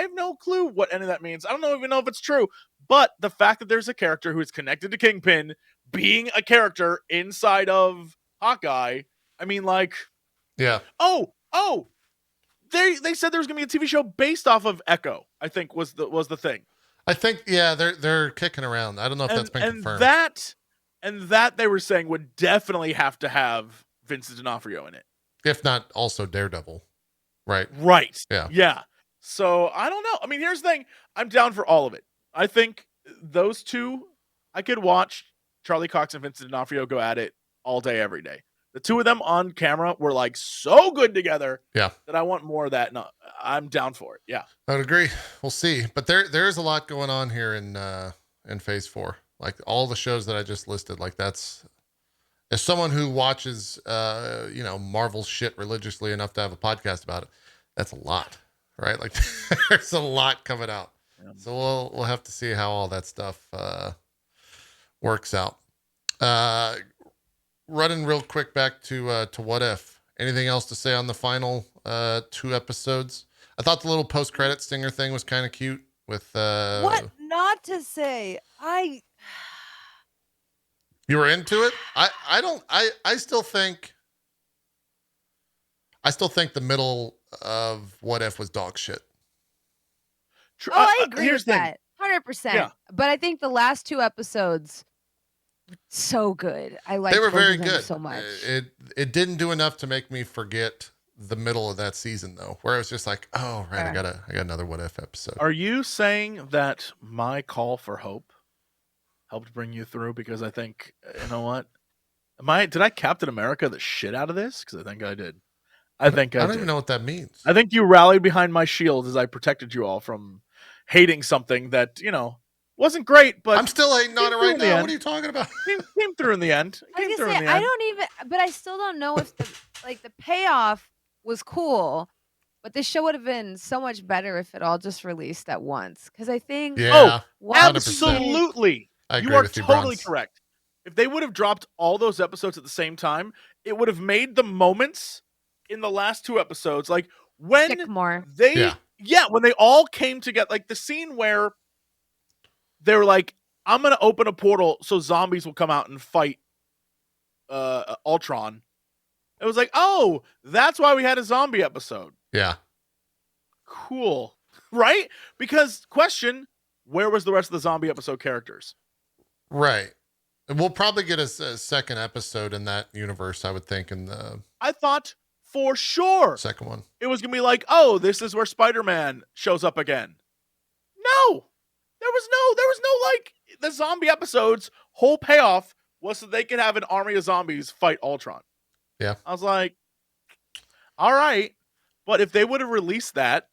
clue what any of that means. I don't even know if it's true. But the fact that there's a character who is connected to Kingpin being a character inside of Hawkeye, I mean, like, yeah. Oh, they said there was gonna be a TV show based off of Echo, I think was the thing. I think, yeah, they're kicking around. I don't know if that's been confirmed. And that they were saying would definitely have to have Vincent D'Onofrio in it. If not also Daredevil. Right. Yeah. So I don't know. I mean, here's the thing. I'm down for all of it. I think those two, I could watch Charlie Cox and Vincent D'Onofrio go at it all day, every day. The two of them on camera were like so good together. Yeah. That I want more of that. No, I'm down for it. Yeah. I would agree. We'll see. But there is a lot going on here in Phase 4. Like all the shows that I just listed, like that's, as someone who watches Marvel shit religiously enough to have a podcast about it, that's a lot, right? Like there's a lot coming out. Yeah. So we'll have to see how all that stuff works out. Running real quick back to What If. Anything else to say on the final 2 episodes? I thought the little post-credit stinger thing was kind of cute with what not to say. You were into it? I still think the middle of What If was dog shit. Oh, I agree with that. 100%. Yeah. But I think the last 2 episodes, so good. I liked they were very good so much. It didn't do enough to make me forget the middle of that season though, where I was just like, oh right, I got another What If episode. Are you saying that my call for hope helped bring you through? Because I think, you know what? Did I Captain America the shit out of this? Because I think I did. I don't even know what that means. I think you rallied behind my shield as I protected you all from hating something that, wasn't great, but I'm still hating on it right now. What are you talking about? Came through in the end. I still don't know if the payoff was cool, but this show would have been so much better if it all just released at once. Because I think, absolutely, you are totally correct. If they would have dropped all those episodes at the same time, it would have made the moments in the last 2 episodes like, when Sycamore. when they all came together, like the scene where they were like, I'm gonna open a portal so zombies will come out and fight Ultron. It was like, oh, that's why we had a zombie episode. Yeah. Cool. Right? Because question, where was the rest of the zombie episode characters? Right. And we'll probably get a second episode in that universe, I would think, in the I thought for sure second one. It was gonna be like, oh, this is where Spider-Man shows up again. No. There was no like the zombie episode's whole payoff was so they could have an army of zombies fight Ultron. Yeah. I was like, all right. But if they would have released that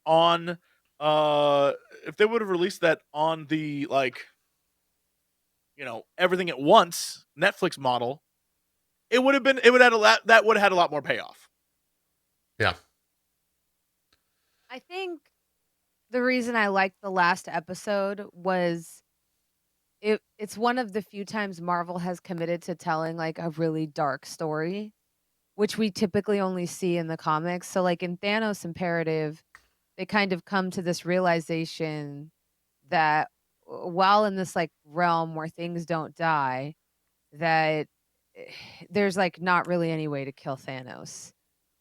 on the like, everything at once Netflix model, that would have had a lot more payoff. Yeah. I think the reason I liked the last episode was it's one of the few times Marvel has committed to telling like a really dark story, which we typically only see in the comics. So like in Thanos Imperative, they kind of come to this realization that while in this like realm where things don't die, that there's like not really any way to kill Thanos.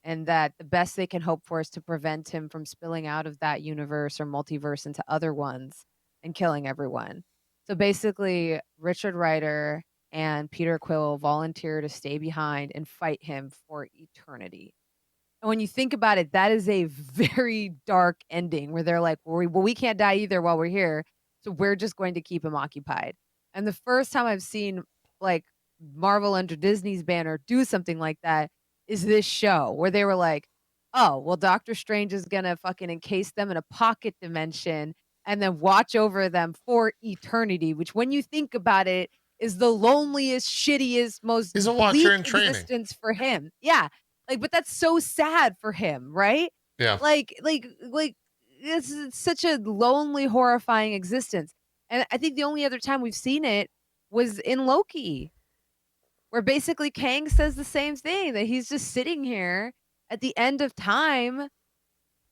And that the best they can hope for is to prevent him from spilling out of that universe or multiverse into other ones and killing everyone. So basically, Richard Rider and Peter Quill volunteer to stay behind and fight him for eternity. And when you think about it, that is a very dark ending where they're like, well, we can't die either while we're here. So we're just going to keep him occupied. And the first time I've seen like Marvel under Disney's banner do something like that is this show where they were like, oh, well, Doctor Strange is going to fucking encase them in a pocket dimension and then watch over them for eternity, which when you think about it is the loneliest, shittiest, most He's a watcher in training existence for him. Yeah. Like, but that's so sad for him, right? Yeah. Like it's such a lonely, horrifying existence. And I think the only other time we've seen it was in Loki, where basically Kang says the same thing, that he's just sitting here at the end of time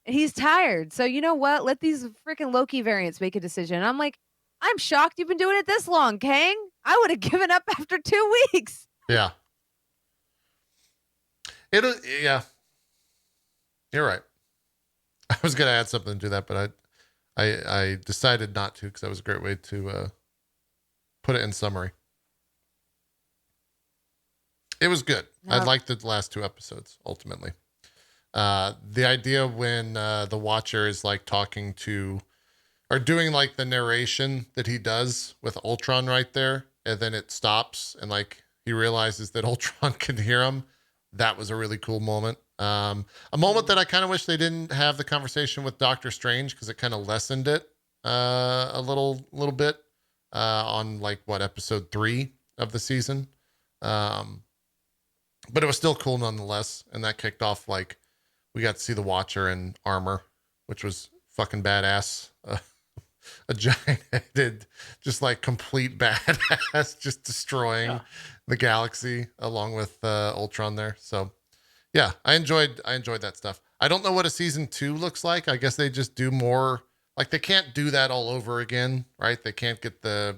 and he's tired. So you know what? Let these freaking Loki variants make a decision. And I'm like, I'm shocked you've been doing it this long, Kang. I would have given up after 2 weeks. Yeah. Yeah. You're right. I was going to add something to that, but I decided not to because that was a great way to put it in summary. It was good. No. I liked the last 2 episodes, ultimately. The idea when the Watcher is like talking to, or doing like the narration that he does with Ultron right there, and then it stops and like he realizes that Ultron can hear him. That was a really cool moment. A moment that I kind of wish they didn't have the conversation with Doctor Strange because it kind of lessened it a little bit on like episode 3 of the season. But it was still cool nonetheless. And that kicked off like we got to see the Watcher in armor, which was fucking badass. A giant-headed, just like complete badass, just destroying the galaxy along with Ultron there. So yeah, I enjoyed that stuff. I don't know what a season 2 looks like. I guess they just do more, like they can't do that all over again, right? They can't get the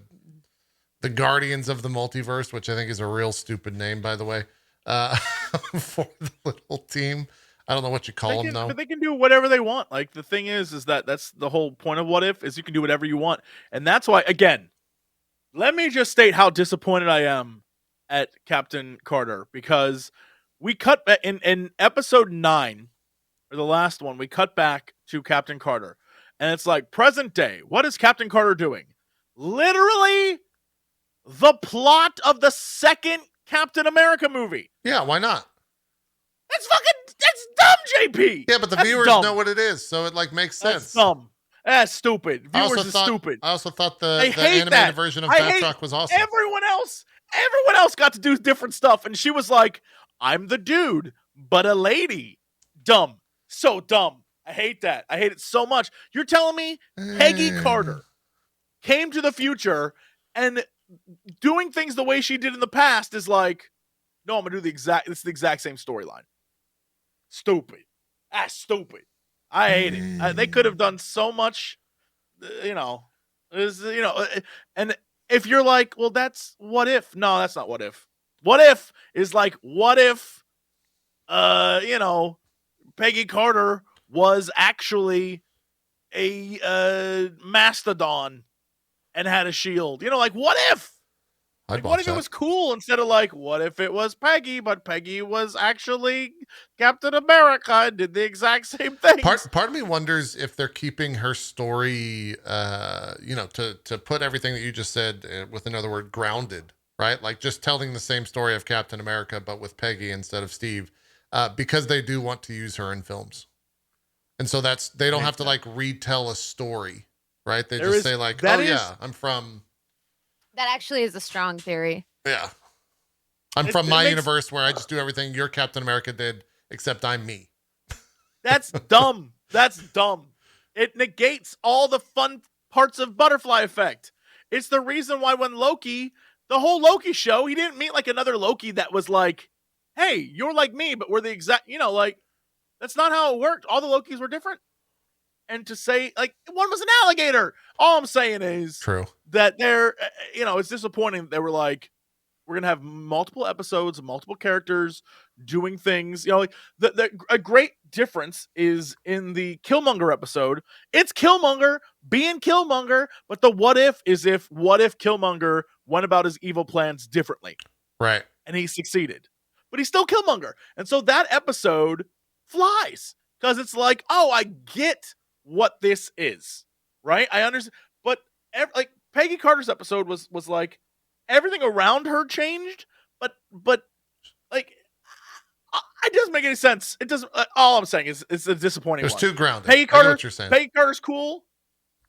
Guardians of the Multiverse, which I think is a real stupid name, by the way, for the little team. I don't know what you call them though. But they can do whatever they want. Like the thing is that's the whole point of What If is you can do whatever you want. And that's why, again, let me just state how disappointed I am at Captain Carter, because we cut back in episode 9, or the last one, we cut back to Captain Carter. And it's like present day. What is Captain Carter doing? Literally the plot of the second Captain America movie. Yeah, why not? That's dumb, JP. Yeah, but the viewers know what it is, so it like makes sense. That's dumb. That's stupid. Viewers are stupid. I also thought the animated version of Batroc was awesome. Everyone else got to do different stuff, and she was like, I'm the dude, but a lady. Dumb. So dumb. I hate that. I hate it so much. You're telling me Peggy Carter came to the future and doing things the way she did in the past is like, no, I'm gonna do it's the exact same storyline. Stupid. That's stupid. I hate it. They could have done so much, and if you're like, well, that's what if. No, that's not what if. What if is like, what if, Peggy Carter was actually a mastodon and had a shield. Like, what if? I'd What watch if it that. was cool instead of like, what if it was Peggy, but Peggy was actually Captain America and did the exact same things? Part of me wonders if they're keeping her story, to put everything that you just said with another word, grounded, right? Like just telling the same story of Captain America, but with Peggy instead of Steve, because they do want to use her in films. And so they don't have to like retell a story, right? They just say like, I'm from. That actually is a strong theory. Yeah. I'm from my universe where I just do everything your Captain America did, except I'm me. That's dumb. That's dumb. It negates all the fun parts of Butterfly Effect. It's the reason why when the whole Loki show, he didn't meet like another Loki that was like, hey, you're like me, but we're the exact, that's not how it worked. All the Lokis were different. And to say, like, one was an alligator. All I'm saying is true that it's disappointing that they were like, we're going to have multiple episodes, multiple characters doing things. Like a great difference is in the Killmonger episode. It's Killmonger being Killmonger, but the what if is what if Killmonger went about his evil plans differently? Right. And he succeeded. But he's still Killmonger. And so that episode flies because it's like, oh, I get what this is, right? I understand. But like Peggy Carter's episode was like everything around her changed, but like it doesn't make any sense. It doesn't. All I'm saying is it's a disappointing. It was too grounded. Peggy Carter, I know what you're saying. Peggy Carter's cool.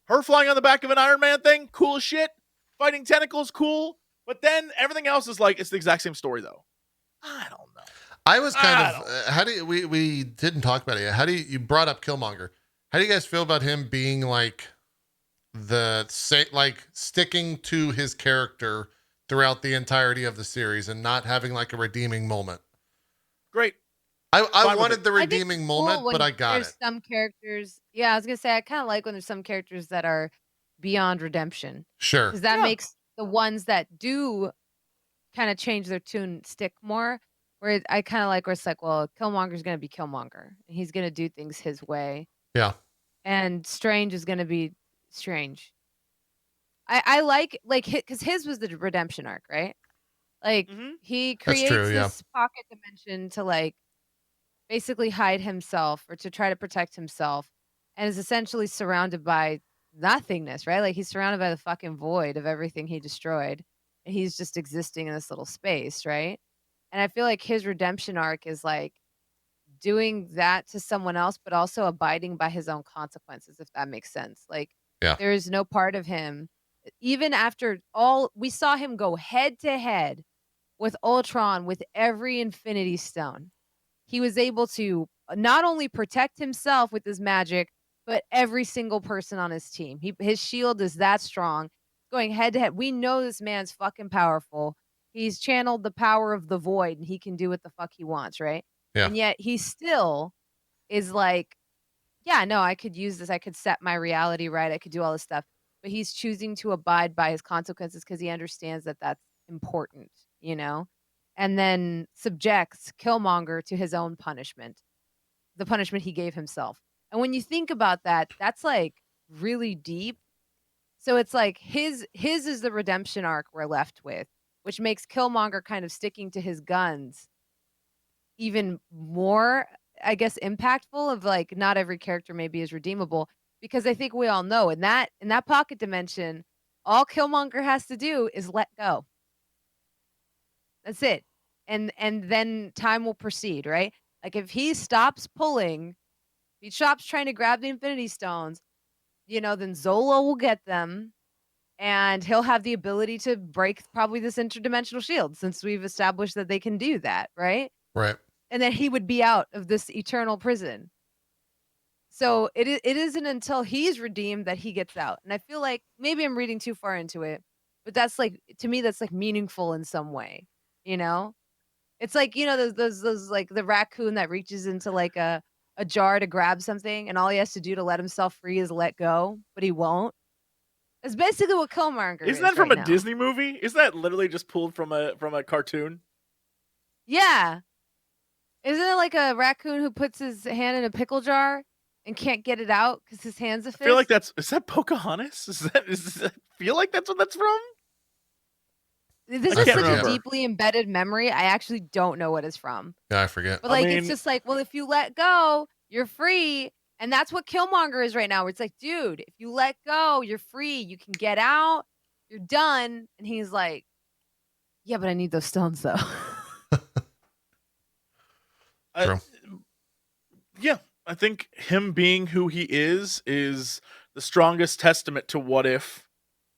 Her flying on the back of an Iron Man thing, cool as shit. Fighting tentacles, cool. But then everything else is like it's the exact same story though. I don't know. I was kind of how do you, we didn't talk about it yet. How do you brought up Killmonger? How do you guys feel about him being like sticking to his character throughout the entirety of the series and not having like a redeeming moment? Great. I wanted the redeeming moment, but I got it. Some characters, I was gonna say I kind of like when there's some characters that are beyond redemption. Sure, because that makes the ones that do kind of change their tune stick more. Where I kind of like where it's like, well, Killmonger's gonna be Killmonger. He's gonna do things his way. Yeah. And Strange is gonna be Strange. I like because his was the redemption arc, right? Like he creates this pocket dimension to like basically hide himself or to try to protect himself, and is essentially surrounded by nothingness, right? Like he's surrounded by the fucking void of everything he destroyed, and he's just existing in this little space, right? And I feel like his redemption arc is like doing that to someone else, but also abiding by his own consequences, if that makes sense. Like there is no part of him, even after all, we saw him go head to head with Ultron with every Infinity Stone. He was able to not only protect himself with his magic, but every single person on his team. His shield is that strong. Going head to head. We know this man's fucking powerful. He's channeled the power of the void and he can do what the fuck he wants, right? Yeah. And yet he still is like, yeah, no, I could use this. I could set my reality right. I could do all this stuff. But he's choosing to abide by his consequences because he understands that that's important, and then subjects Killmonger to his own punishment, the punishment he gave himself. And when you think about that, that's like really deep. So it's like his is the redemption arc we're left with, which makes Killmonger kind of sticking to his guns even more, I guess, impactful of like not every character maybe is redeemable, because I think we all know in that pocket dimension, all Killmonger has to do is let go. That's it. And then time will proceed, right? Like if he stops pulling, he stops trying to grab the Infinity Stones, then Zola will get them and he'll have the ability to break probably this interdimensional shield since we've established that they can do that, right? Right. And then he would be out of this eternal prison. So it isn't until he's redeemed that he gets out. And I feel like maybe I'm reading too far into it, but that's like, to me, that's like meaningful in some way, It's like, you know, those like the raccoon that reaches into like a jar to grab something, and all he has to do to let himself free is let go, but he won't. That's basically what Killmonger Isn't that is from right a now. Disney movie? Isn't that literally just pulled from a cartoon? Yeah. Isn't it like a raccoon who puts his hand in a pickle jar and can't get it out because his hand's a I feel like fist? is that Pocahontas? Does that feel like that's what that's from? This I is can't such a remember. deeply embedded memory. I actually don't know what it's from. Yeah, I forget. But I like, it's mean- just like, well, if you let go, you're free. And that's what Killmonger is right now. Where it's like, dude, if you let go, you're free. You can get out. You're done. And he's like, yeah, but I need those stones though. True. Yeah, I think him being who he is the strongest testament to What If,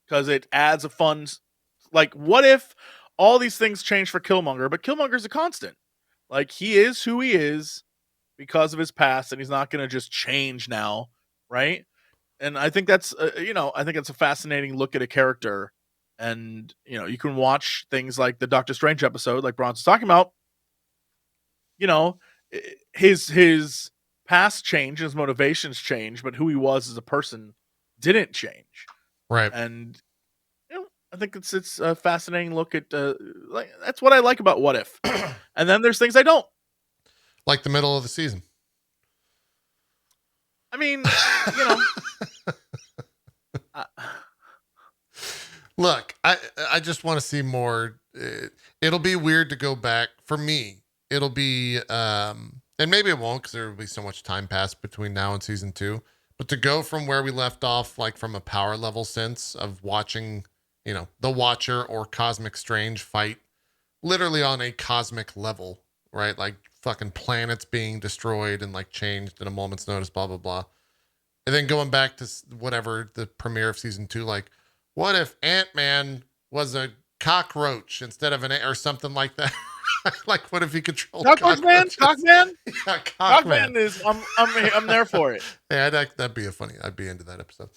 because it adds a fun, like, what if all these things change for Killmonger, but Killmonger's a constant. Like, he is who he is because of his past, and he's not going to just change now, right? And I think that's, I think it's a fascinating look at a character. And, you can watch things like the Doctor Strange episode, like Bronze was talking about, his past changed, his motivations changed, but who he was as a person didn't change. Right. And I think it's a fascinating look at like that's what I like about What If. And then there's things I don't. Like the middle of the season. I mean, Look, I just want to see more. It'll be weird to go back for me. It'll be, and maybe it won't because there will be so much time passed between now and season 2. But to go from where we left off, like from a power level sense of watching, the Watcher or Cosmic Strange fight literally on a cosmic level, right? Like fucking planets being destroyed and like changed in a moment's notice, blah, blah, blah. And then going back to whatever the premiere of season 2, like, what if Ant-Man was a cockroach instead of an or something like that? Like, what if he controlled Cockroach Cockman? Yeah, Cockman is I'm there for it. Yeah, that'd be I'd be into that episode.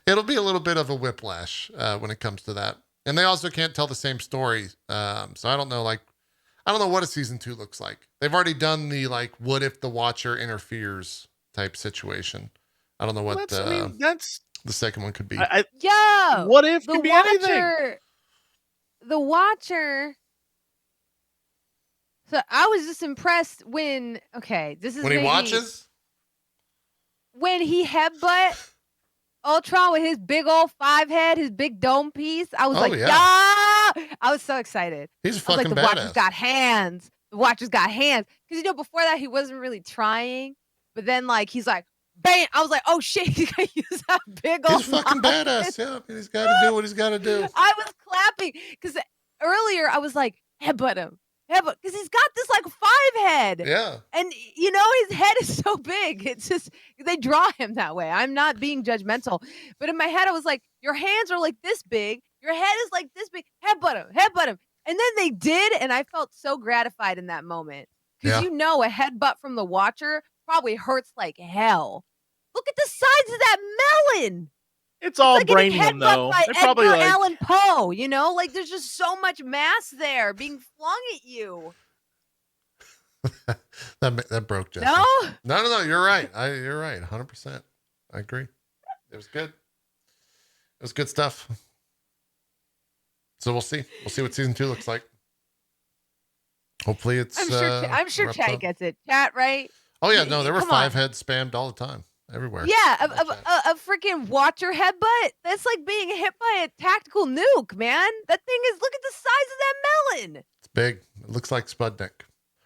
It'll be a little bit of a whiplash when it comes to that. And they also can't tell the same story. So I don't know, what a season 2 looks like. They've already done the, like, what if the Watcher interferes type situation. I don't know what that's the second one could be. Yeah. What if could be anything? The Watcher. So I was just impressed when this is when he watches? When he headbutt Ultron with his big old 5 head, his big dome piece. I was yeah. I was so excited. He's fucking the badass. Watcher's got hands. The Watcher's got hands. Because, before that, he wasn't really trying. But then, like, he's like, bam! I was like, oh, shit, he's going to use that big old He's fucking badass. Yeah, he's got to do what he's got to do. I was clapping. Because earlier, I was like, headbutt him. Headbutt. Because he's got this, like, 5 head. Yeah. And, his head is so big. It's just, they draw him that way. I'm not being judgmental. But in my head, I was like, your hands are like this big. Your head is like this big. Headbutt him. Headbutt him. And then they did. And I felt so gratified in that moment. Because a headbutt from the Watcher probably hurts like hell. Look at the size of that melon. It's all like brainium, though. By Edgar Allan Poe, like there's just so much mass there being flung at you. that broke Jesse. No. You're right. You're right. 100%. I agree. It was good. It was good stuff. So we'll see. We'll see what season 2 looks like. Hopefully it's. I'm sure Chat gets it. Chat, right? Oh yeah, no, there were 5 heads spammed all the time, everywhere. Yeah, a freaking Watcher headbutt. That's like being hit by a tactical nuke, man. That thing is. Look at the size of that melon. It's big. It looks like Sputnik.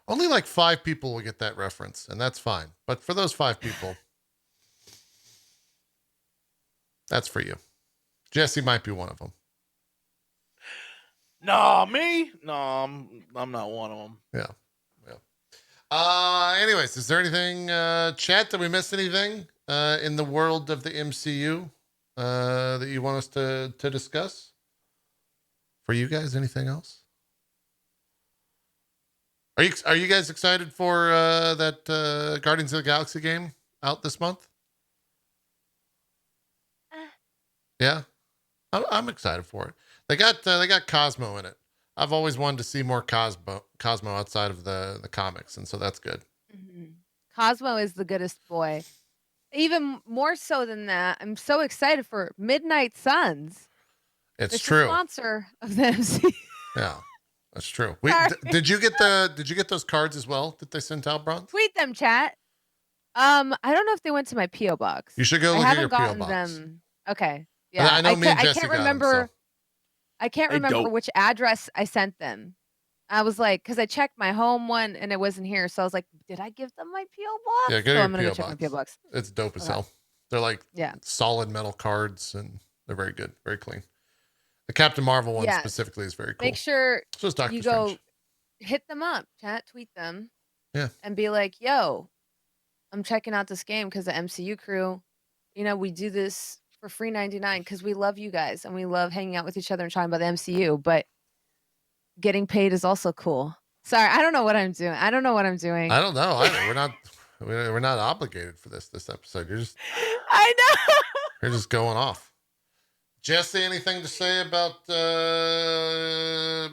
Only like 5 people will get that reference, and that's fine. But for those 5 people, that's for you. Jesse might be one of them. No, me? No, I'm not one of them. Yeah. Anyways, is there anything, chat? Did we miss anything in the world of the MCU that you want us to discuss? For you guys, anything else? Are you guys excited for that Guardians of the Galaxy game out this month? Yeah, I'm excited for it. They got Cosmo in it. I've always wanted to see more Cosmo outside of the comics, and so that's good. Mhm. Cosmo is the goodest boy. Even more so than that, I'm so excited for Midnight Suns. It's It's a true. sponsor of the MC. Yeah, that's true. Sorry. Did you get those cards as well that they sent out, Bronze? Tweet them, chat. I don't know if they went to my PO box. You should go I look at your haven't PO gotten box. them. Okay. Yeah. I know me and I Jesse can't got remember. them. So. I can't They remember dope. which address I sent them. I was like, because I checked my home one and it wasn't here, so I was like, did I give them my PO box? Yeah, go to so your I'm gonna PO go check my box. PO box. It's dope as Okay. hell. They're like solid metal cards, and they're very good, very clean. The Captain Marvel one specifically is very cool. Make sure so is Doctor you Strange. go hit them up, chat, tweet them. Yeah. And be like, yo, I'm checking out this game because the MCU crew, we do this for free 99 because we love you guys and we love hanging out with each other and talking about the MCU, but getting paid is also cool. Sorry, I don't know what I'm doing. I don't know know either. We're not obligated for this episode. I know. You're just going off. Jesse, anything to say about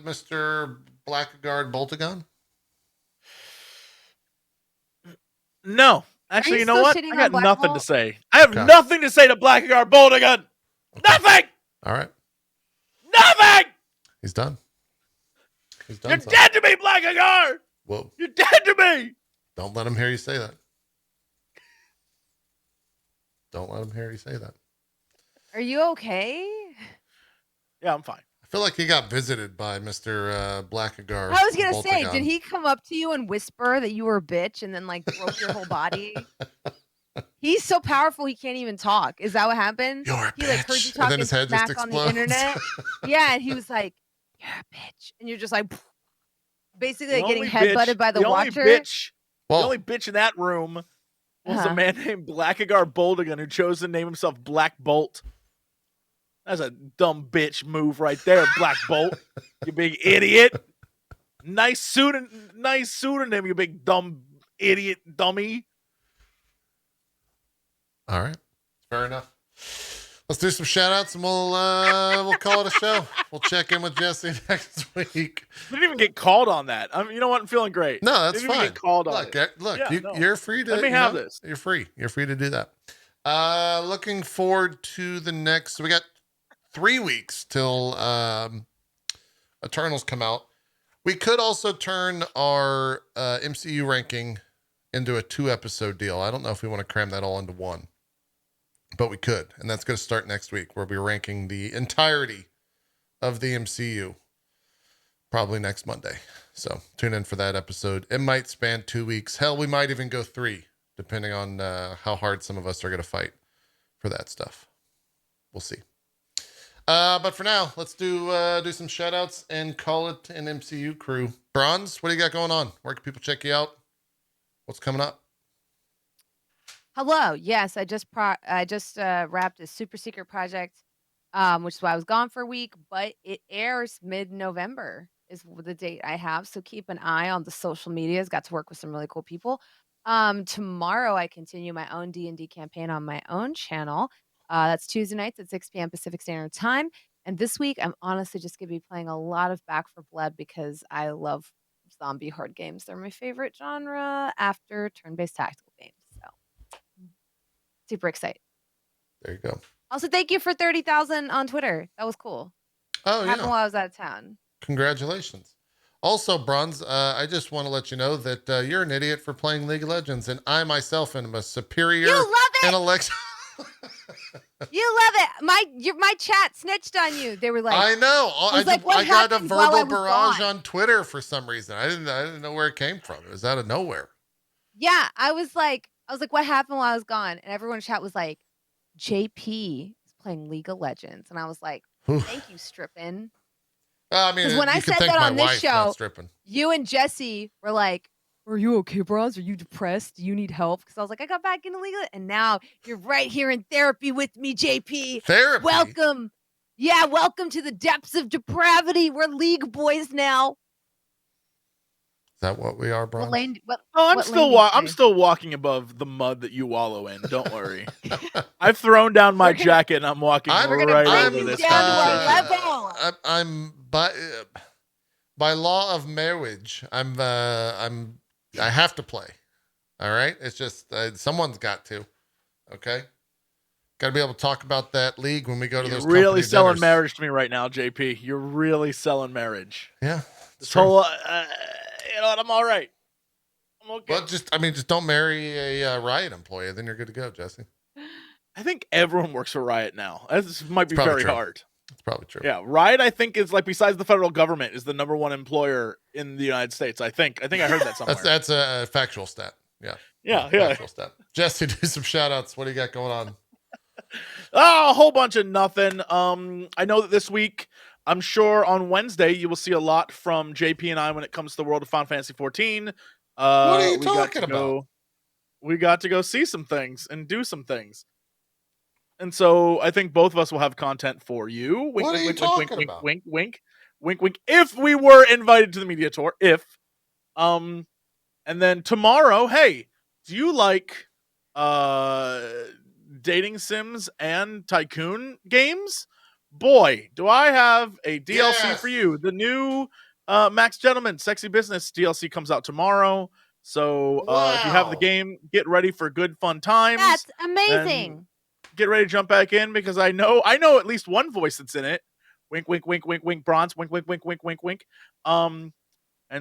Mr. Blackguard Boltagon? No. Actually, you know what? I got nothing Bolt? to say. I have nothing to say to Blackguard Boltagon. Okay. Nothing! All right. Nothing! He's done. You're dead to me, Blackguard! Whoa. You're dead to me! Don't let him hear you say that. Don't let him hear you say that. Are you okay? Yeah, I'm fine. I feel like he got visited by Mr. Blackguard. I was gonna say, did he come up to you and whisper that you were a bitch and then like broke your whole body? He's so powerful he can't even talk. Is that what happened? You're a he bitch. Like heard you And then talking his head just smack on the explodes. internet. Yeah, and he was like, "You're a bitch," and you're just like, basically like getting headbutted by the watcher. The only bitch in that room was a man named Blackguard Boltagon who chose to name himself Black Bolt. That's a dumb bitch move right there, Black Bolt. You big idiot. Nice pseudonym, you big dumb idiot dummy. All right. Fair enough. Let's do some shout outs and we'll call it a show. We'll check in with Jesse next week. Didn't even get called on that. You know what? I'm feeling great. No, that's Didn't fine. Even get called on it. Look, Yeah, you're free to let me have this. You're free. You're free to do that. Looking forward to the next. So we got 3 weeks till Eternals come out. We could also turn our MCU ranking into a 2-episode deal. I don't know if we want to cram that all into one, but we could. And that's going to start next week, where we'll be ranking the entirety of the MCU probably next Monday. So tune in for that episode. It might span 2 weeks. Hell, we might even go 3, depending on how hard some of us are going to fight for that stuff. We'll see. But for now, let's do some shout outs and call it an MCU crew. Bronze, what do you got going on? Where can people check you out? What's coming up? Hello. Yes, I just wrapped a super secret project, which is why I was gone for a week, but it airs mid-November is the date I have. So keep an eye on the social medias. Got to work with some really cool people. Tomorrow I continue my own D&D campaign on my own channel. That's Tuesday nights at 6 p.m. Pacific Standard Time. And this week, I'm honestly just going to be playing a lot of Back 4 Blood because I love zombie horde games. They're my favorite genre after turn-based tactical games. So super excited. There you go. Also, thank you for 30,000 on Twitter. That was cool. Oh, Happened while I was out of town. Congratulations. Also, Bronze, I just want to let you know that you're an idiot for playing League of Legends, and I myself am a superior intellectual. You love it. My chat snitched on you. They were like, I know. I got a verbal I barrage on Twitter for some reason. I didn't know where it came from. It was out of nowhere. Yeah, I was like, what happened while I was gone? And everyone in chat was like, JP is playing League of Legends, and I was like, thank you, Strippin. I mean, because when I said that on this show, Strippin. You and Jesse were like, "Are you okay, Bronze? Are you depressed? Do you need help?" Because I was like, I got back into League, and now you're right here in therapy with me, JP. Therapy. Welcome. Yeah, welcome to the depths of depravity. We're League boys now. Is that what we are, Bronze? I'm still walking above the mud that you wallow in. Don't worry. I've thrown down my jacket and I'm walking right over this. I'm by law of marriage, I have to play. All right. It's just, someone's got to, okay. Got to be able to talk about that league when we go to You're those really company selling dinners. marriage to me right now, JP. You're really selling marriage. Yeah. This true. whole, you know what? I'm all right. I'm okay. Well, just don't marry a Riot employee. Then you're good to go, Jesse. I think everyone works for Riot now. This might be probably very true. hard. It's probably true. Yeah, Riot, I think, is like, besides the federal government, is the #1 employer in the United States. I think I heard that somewhere. That's a factual stat. Yeah. Yeah. Factual stat. Jesse, do some shout outs. What do you got going on? Oh, a whole bunch of nothing. I know that this week, I'm sure on Wednesday, you will see a lot from JP and I when it comes to the world of Final Fantasy 14. What are you we talking about? We got to go see some things and do some things. And so I think both of us will have content for you. Wink, What are you wink, talking wink, wink, about? wink, wink, wink, wink. If we were invited to the media tour, and then tomorrow, hey, do you like dating sims and tycoon games? Boy, do I have a DLC for you. The new Max Gentleman Sexy Business DLC comes out tomorrow. So if you have the game, get ready for good fun times. That's amazing. Get ready to jump back in because I know at least one voice that's in it. Wink, wink, wink, wink, wink, Bronze. Wink, wink, wink, wink, wink, wink. And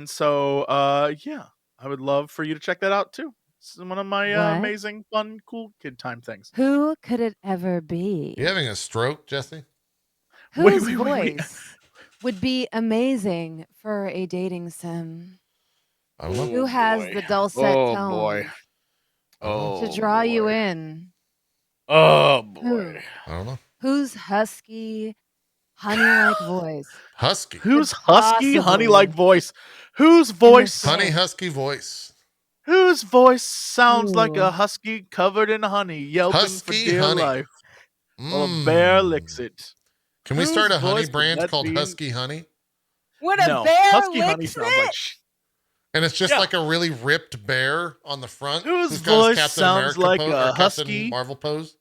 so yeah, I would love for you to check that out too. This is one of my amazing, fun, cool kid time things. Who could it ever be? You having a stroke, Jesse? Whose voice would be amazing for a dating sim? I don't know. Who has the dulcet tone to draw you in? Oh boy. I don't know. Whose husky, honey-like voice? Husky. Whose husky, honey-like voice? Whose voice? Honey husky voice. Whose voice sounds like a husky covered in honey, yelping Husky for dear honey. life? While a bear licks it. Can we start a honey voice brand would that called be? Husky Honey? When a No, bear husky honey licks sounds it? like And it's just like a really ripped bear on the front. Whose got his voice Captain sounds America like pose, a or Captain husky? Marvel pose.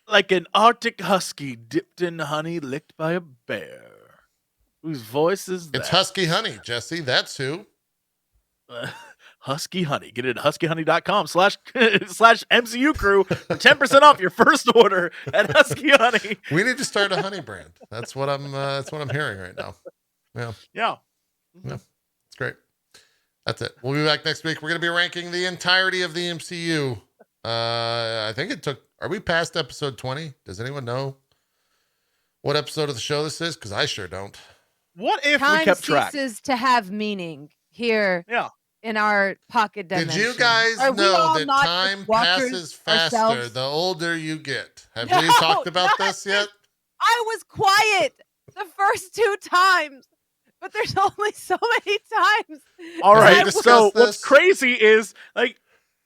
Like an Arctic husky dipped in honey licked by a bear. Whose voice is that? It's Husky Honey, Jesse. That's who. Husky Honey. Get it at huskyhoney.com /MCU Crew for 10% off your first order at Husky Honey. We need to start a honey brand. That's what I'm hearing right now. Yeah. It's great. That's it. We'll be back next week. We're going to be ranking the entirety of the MCU. I think are we past episode 20? Does anyone know what episode of the show this is? Because I sure don't. What if Time we kept track? ceases to have meaning here in our pocket dimension. Did you guys know that time passes faster the older you get? Have we talked about this yet? I was quiet the first 2 times, but there's only so many times. All right. So what's crazy is like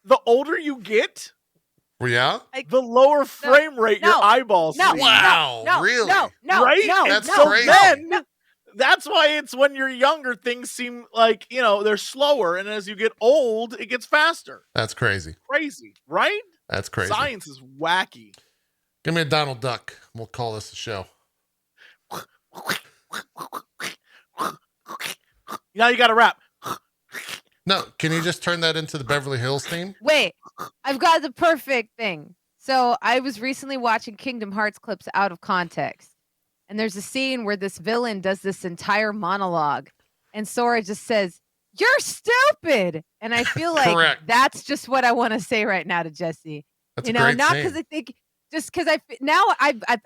the older you get, the lower frame rate your eyeballs see. Wow, really? Right? That's so crazy. then, that's why it's when you're younger, things seem like, they're slower. And as you get old, it gets faster. That's crazy. Crazy, right? That's crazy. Science is wacky. Give me a Donald Duck. We'll call this a show. Now you got to rap. No, can you just turn that into the Beverly Hills theme? Wait, I've got the perfect thing. So I was recently watching Kingdom Hearts clips out of context. And there's a scene where this villain does this entire monologue. And Sora just says, "You're stupid." And I feel like that's just what I want to say right now to Jesse. That's a great not scene. because I think, just because I've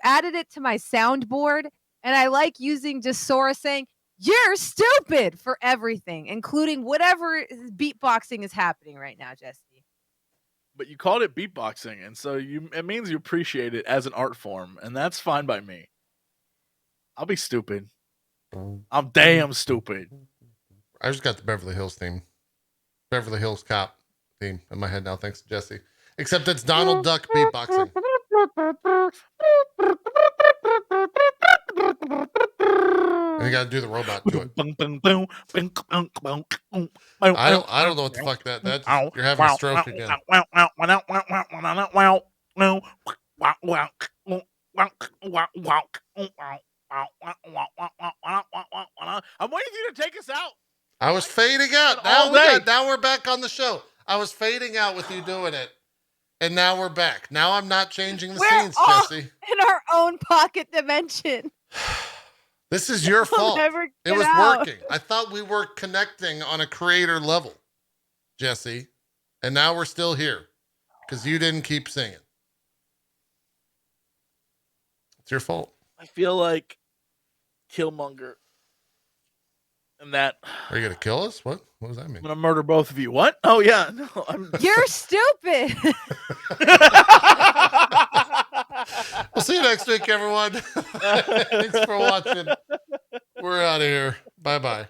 added it to my soundboard. And I like using just Sora saying, "You're stupid" for everything, including whatever beatboxing is happening right now, Jesse. But you called it beatboxing, and so it means you appreciate it as an art form, and that's fine by me. I'll be stupid. I'm damn stupid. I just got the Beverly Hills theme. Beverly Hills Cop theme in my head now, thanks to Jesse. Except it's Donald Duck beatboxing. And you got to do the robot to it. I don't know what the fuck that. You're having a stroke again. I'm waiting for you to take us out. I was fading out. Now we're back on the show. I was fading out with you doing it. And now we're back. Now I'm not changing the scenes, Jesse. In our own pocket dimension. This is your fault. It was working. I thought we were connecting on a creator level, Jesse. And now we're still here because you didn't keep singing. It's your fault. I feel like Killmonger. And that. Are you going to kill us? What does that mean? I'm going to murder both of you. What? Oh, yeah. No, You're stupid. We'll see you next week, everyone. Thanks for watching. We're out of here. Bye-bye.